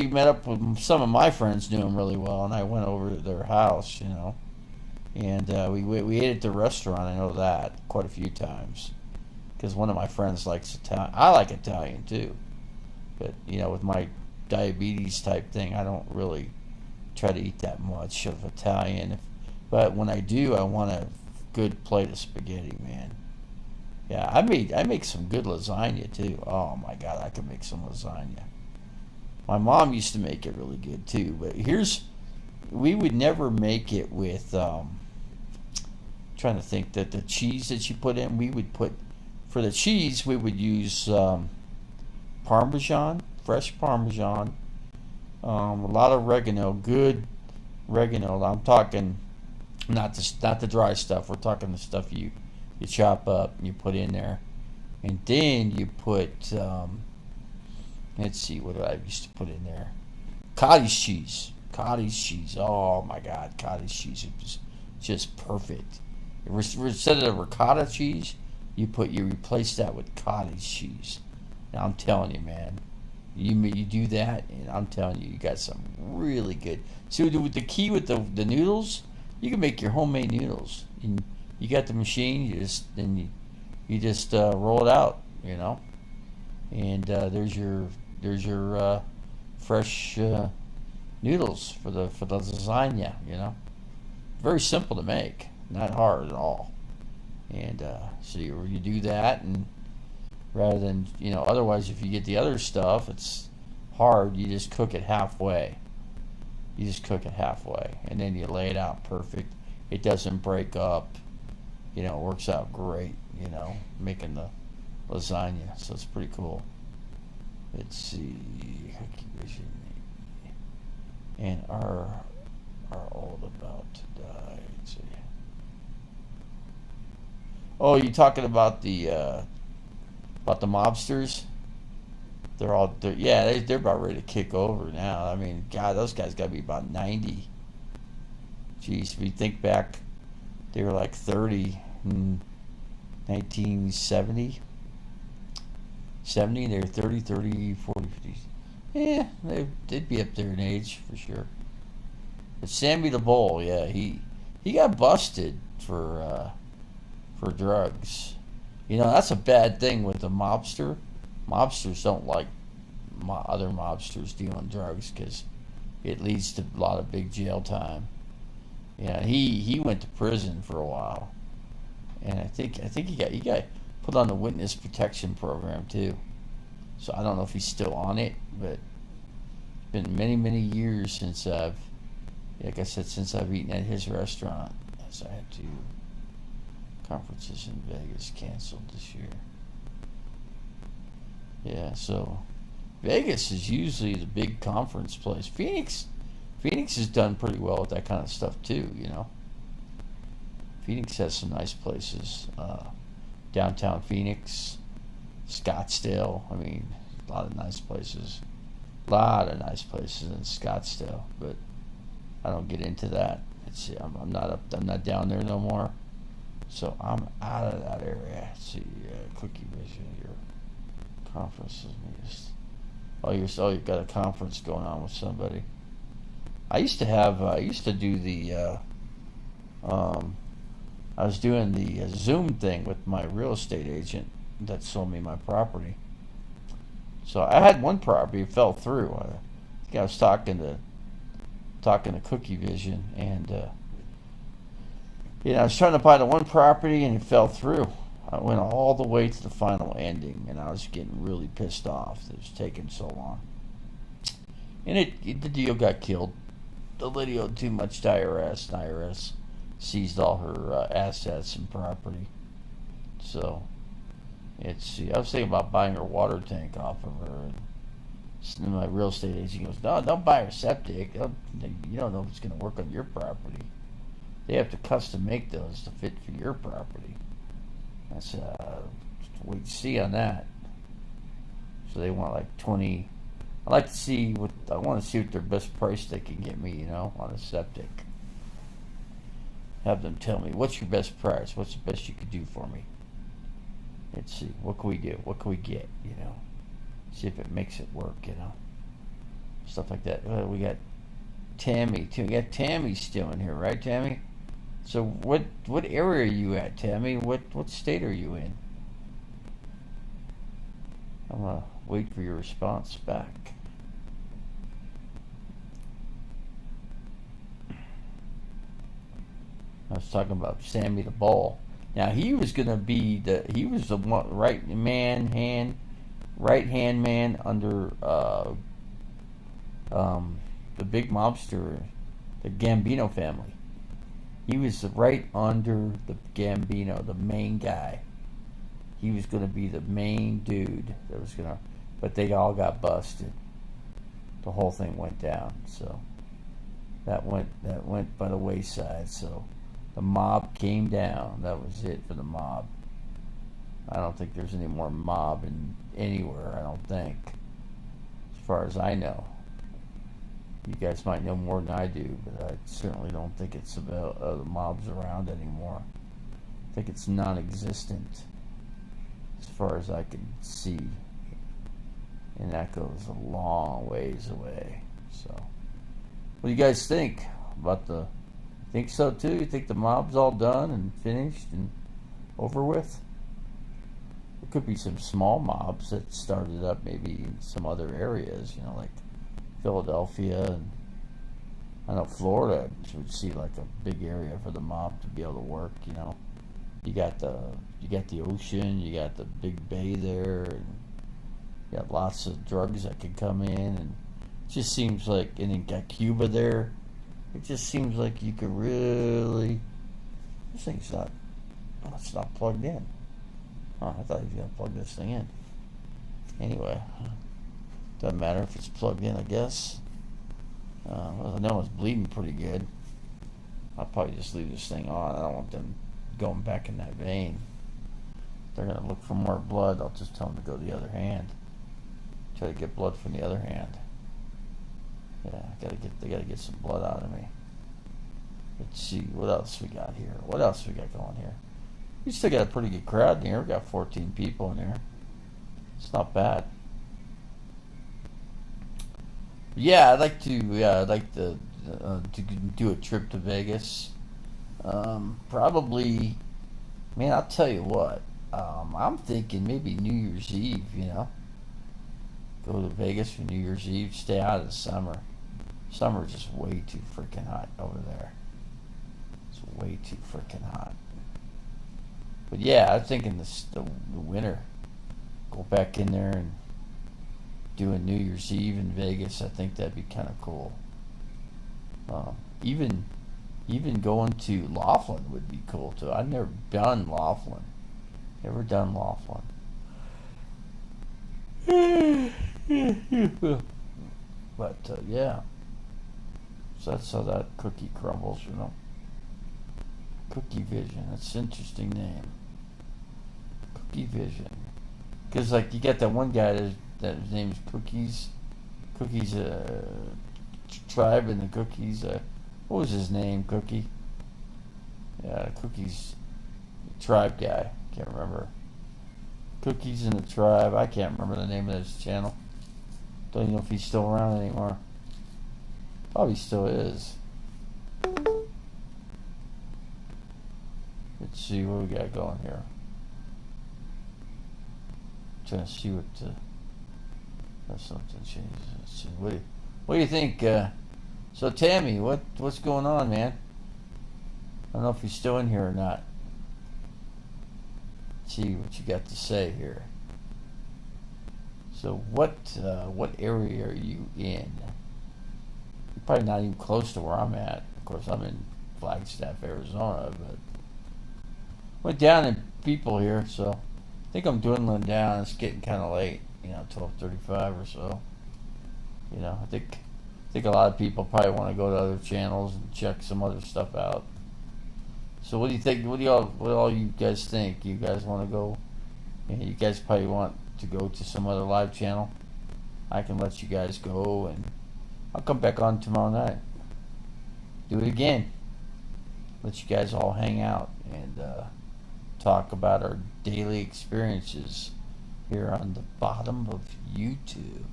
met up with some of my friends, knew him really well, and I went over to their house, you know, and we ate at the restaurant. I know that quite a few times because one of my friends likes Italian. I like Italian too, but you know, with my diabetes type thing, I don't really try to eat that much of Italian. But when I do, I want a good plate of spaghetti, man. Yeah, I make some good lasagna too. Oh my God, I can make some lasagna. My mom used to make it really good too. But we would never make it with. Trying to think that the cheese that you put in, we would put for the cheese we would use Parmesan, fresh Parmesan, a lot of oregano, good oregano. I'm talking not the dry stuff. We're talking the stuff you chop up and you put in there, and then you put let's see, what did I used to put in there? Cottage cheese. Oh my God, cottage cheese is just perfect. Instead of ricotta cheese, you replace that with cottage cheese. Now I'm telling you, man, you do that, and I'm telling you, you got some really good. So the key with the noodles, you can make your homemade noodles. And you got the machine, you just roll it out, you know, and there's your fresh noodles for the lasagna, you know. Very simple to make, not hard at all. And so you do that, and rather than, you know, otherwise if you get the other stuff, it's hard. You just cook it halfway. And then you lay it out perfect. It doesn't break up. You know, it works out great, you know, making the lasagna. So it's pretty cool. Let's see. And are all about to die. Let's see. Oh, you talking about the mobsters? They're about ready to kick over now. I mean, God, those guys got to be about 90. Jeez, if you think back, they were like 30 in 1970. They were 30, 40, 50. Yeah, they'd be up there in age for sure. But Sammy the Bull, yeah, he got busted for drugs. You know, that's a bad thing with a mobster. Mobsters don't like other mobsters dealing drugs because it leads to a lot of big jail time. Yeah, he went to prison for a while, and I think he got put on the witness protection program too. So I don't know if he's still on it, but it's been many years since I've eaten at his restaurant. As I had to conferences in Vegas canceled this year. Yeah, so Vegas is usually the big conference place. Phoenix has done pretty well with that kind of stuff too, you know. Phoenix has some nice places. Downtown Phoenix, Scottsdale. I mean, a lot of nice places. A lot of nice places in Scottsdale, but I don't get into that. I'm not up. I'm not down there no more. So I'm out of that area. Let's see, Cookie Vision, your conferences. You've got a conference going on with somebody. I used to do the. I was doing the Zoom thing with my real estate agent that sold me my property. So I had one property, it fell through. I was talking to Cookie Vision, and I was trying to buy the one property, and it fell through. I went all the way to the final ending, and I was getting really pissed off that it was taking so long. And the deal got killed. The lady owed too much to IRS, and IRS seized all her assets and property. So I was thinking about buying her water tank off of her. And my real estate agent goes, "No, don't buy her septic. You don't know if it's going to work on your property. They have to custom make those to fit for your property." I said, "Wait and see on that." So they want like 20. I want to see what their best price they can get me, on a septic. Have them tell me, what's your best price? What's the best you could do for me? Let's see, what can we do? What can we get? See if it makes it work. Stuff like that. We got Tammy too. We got Tammy still in here, right, Tammy? So what area are you at, Tammy? What state are you in? I'm gonna wait for your response back. I was talking about Sammy the Bull. Now he was gonna be the right hand man under the big mobster, the Gambino family. He was right under the Gambino, the main guy. He was gonna be the main dude but they all got busted. The whole thing went down, so that went by the wayside. So the mob came down. That was it for the mob. I don't think there's any more mob anywhere, I don't think. As far as I know. You guys might know more than I do, but I certainly don't think it's about the mobs around anymore. I think it's non-existent as far as I can see. And that goes a long ways away. So, what do you guys think about think so too? You think the mob's all done and finished and over with? There could be some small mobs that started up maybe in some other areas, like Philadelphia, and I know Florida would see like a big area for the mob to be able to work. You got the ocean, you got the big bay there, and you got lots of drugs that could come in, and it just seems like, and then got Cuba there. It just seems like you could really. This thing's not. It's not plugged in. I thought you were gonna plug this thing in. Anyway, doesn't matter if it's plugged in, I guess. I know it's bleeding pretty good. I'll probably just leave this thing on. I don't want them going back in that vein. If they're gonna look for more blood, I'll just tell them to go to the other hand. Try to get blood from the other hand. Yeah, they gotta get some blood out of me. Let's see, what else we got here? What else we got going here? We still got a pretty good crowd in here. We got 14 people in here. It's not bad. Yeah, I'd like to do a trip to Vegas. Probably, man, I'll tell you what. I'm thinking maybe New Year's Eve. Go to Vegas for New Year's Eve. Stay out of the summer. Summer's just way too freaking hot over there. It's way too freaking hot. But yeah, I'm thinking the winter. Go back in there and do a New Year's Eve in Vegas. I think that'd be kind of cool. Even going to Laughlin would be cool too. I've never done Laughlin. Never done Laughlin. But yeah. So that's how that cookie crumbles, Cookie Vision. That's an interesting name. Cookie Vision. Because you got that one guy that his name's Cookies. Cookie's tribe and the Cookie's what was his name? Cookie. Yeah, Cookie's tribe guy. Can't remember. Cookies in the tribe. I can't remember the name of his channel. Don't even know if he's still around anymore. Probably still is. Let's see what we got going here. Trying to see what something changes. Let's see. What do you think? So Tammy, what's going on, man? I don't know if you're still in here or not. Let's see what you got to say here. So what area are you in? You're probably not even close to where I'm at. Of course, I'm in Flagstaff, Arizona, but went down in people here, so I think I'm dwindling down. It's getting kind of late, 12:35 or so. I think a lot of people probably want to go to other channels and check some other stuff out. So what do you think? What all you guys think? You guys want to go? You guys probably want to go to some other live channel. I can let you guys go, and I'll come back on tomorrow night. Do it again. Let you guys all hang out and talk about our daily experiences here on the bottom of YouTube.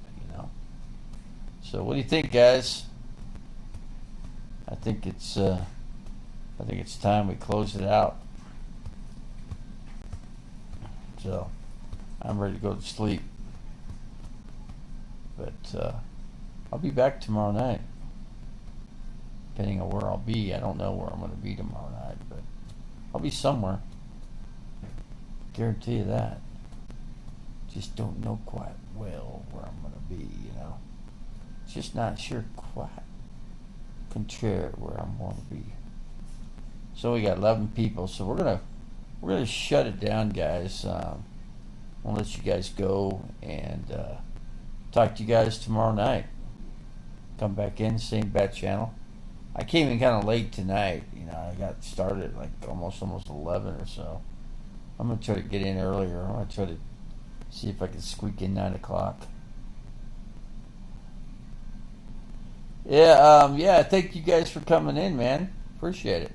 So what do you think, guys? I think it's time we close it out. So I'm ready to go to sleep. But I'll be back tomorrow night. Depending on where I'll be. I don't know where I'm going to be tomorrow night, but I'll be somewhere. Guarantee you that. Just don't know quite well where I'm going to be, Just not sure quite. Contraire where I'm going to be. So we got 11 people. So we're gonna shut it down, guys. I'll let you guys go and talk to you guys tomorrow night. Come back in, same bat channel. I came in kind of late tonight. I got started at like almost 11 or so. I'm gonna try to get in earlier. I'm gonna try to see if I can squeak in 9 o'clock. Yeah, thank you guys for coming in, man. Appreciate it.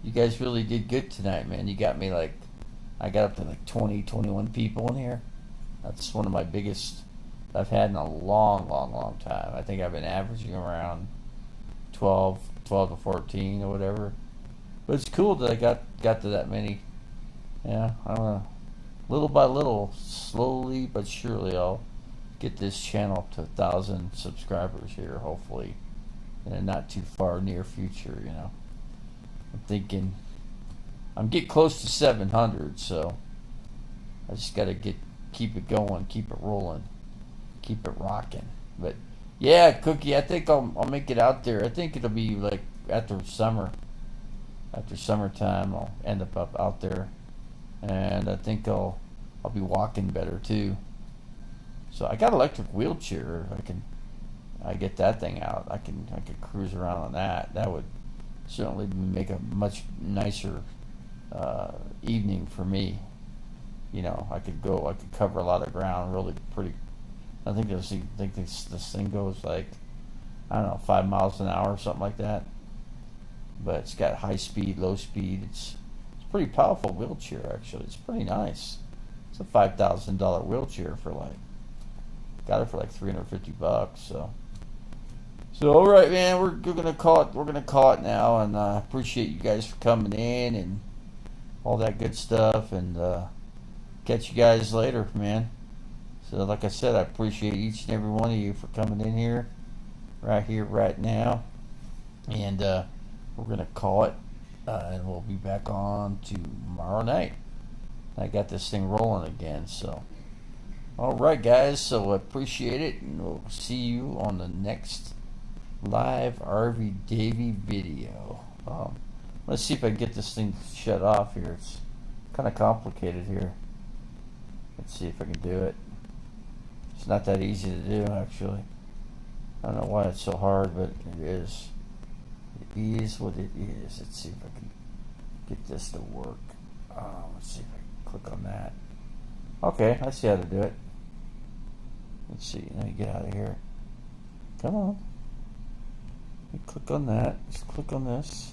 You guys really did good tonight, man. You got me I got up to like 20, 21 people in here. That's one of my biggest I've had in a long, long, long time. I think I've been averaging around 12 to 14 or whatever. But it's cool that I got to that many. Yeah, I don't know. Little by little, slowly but surely, I'll get this channel up to 1,000 subscribers here, hopefully, in a not too far near future. I'm thinking I'm getting close to 700, so I just got to keep it going, keep it rolling, keep it rocking. But yeah, Cookie, I think I'll make it out there. I think it'll be like after summertime. I'll end up out there, and I think I'll be walking better too. So I got an electric wheelchair. I get that thing out. I could cruise around on that. That would certainly make a much nicer evening for me. I could cover a lot of ground really pretty. I think this thing goes like, I don't know, 5 miles an hour or something like that. But it's got high speed, low speed. It's a pretty powerful wheelchair, actually. It's pretty nice. It's a $5,000 wheelchair got it for like $350. So all right, man, we're gonna call it. We're gonna call it now, and appreciate you guys for coming in and all that good stuff, and catch you guys later, man. So like I said, I appreciate each and every one of you for coming in here, right now, and we're gonna call it, and we'll be back on tomorrow night. I got this thing rolling again, so. Alright, guys, so I appreciate it, and we'll see you on the next live RV Davy video. Let's see if I can get this thing shut off here. It's kind of complicated here. Let's see if I can do it. It's not that easy to do, actually. I don't know why it's so hard, but it is. It is what it is. Let's see if I can get this to work. Let's see if I can click on that. Okay, I see how to do it. Let's see. Let me get out of here. Come on. Click on that. Just click on this.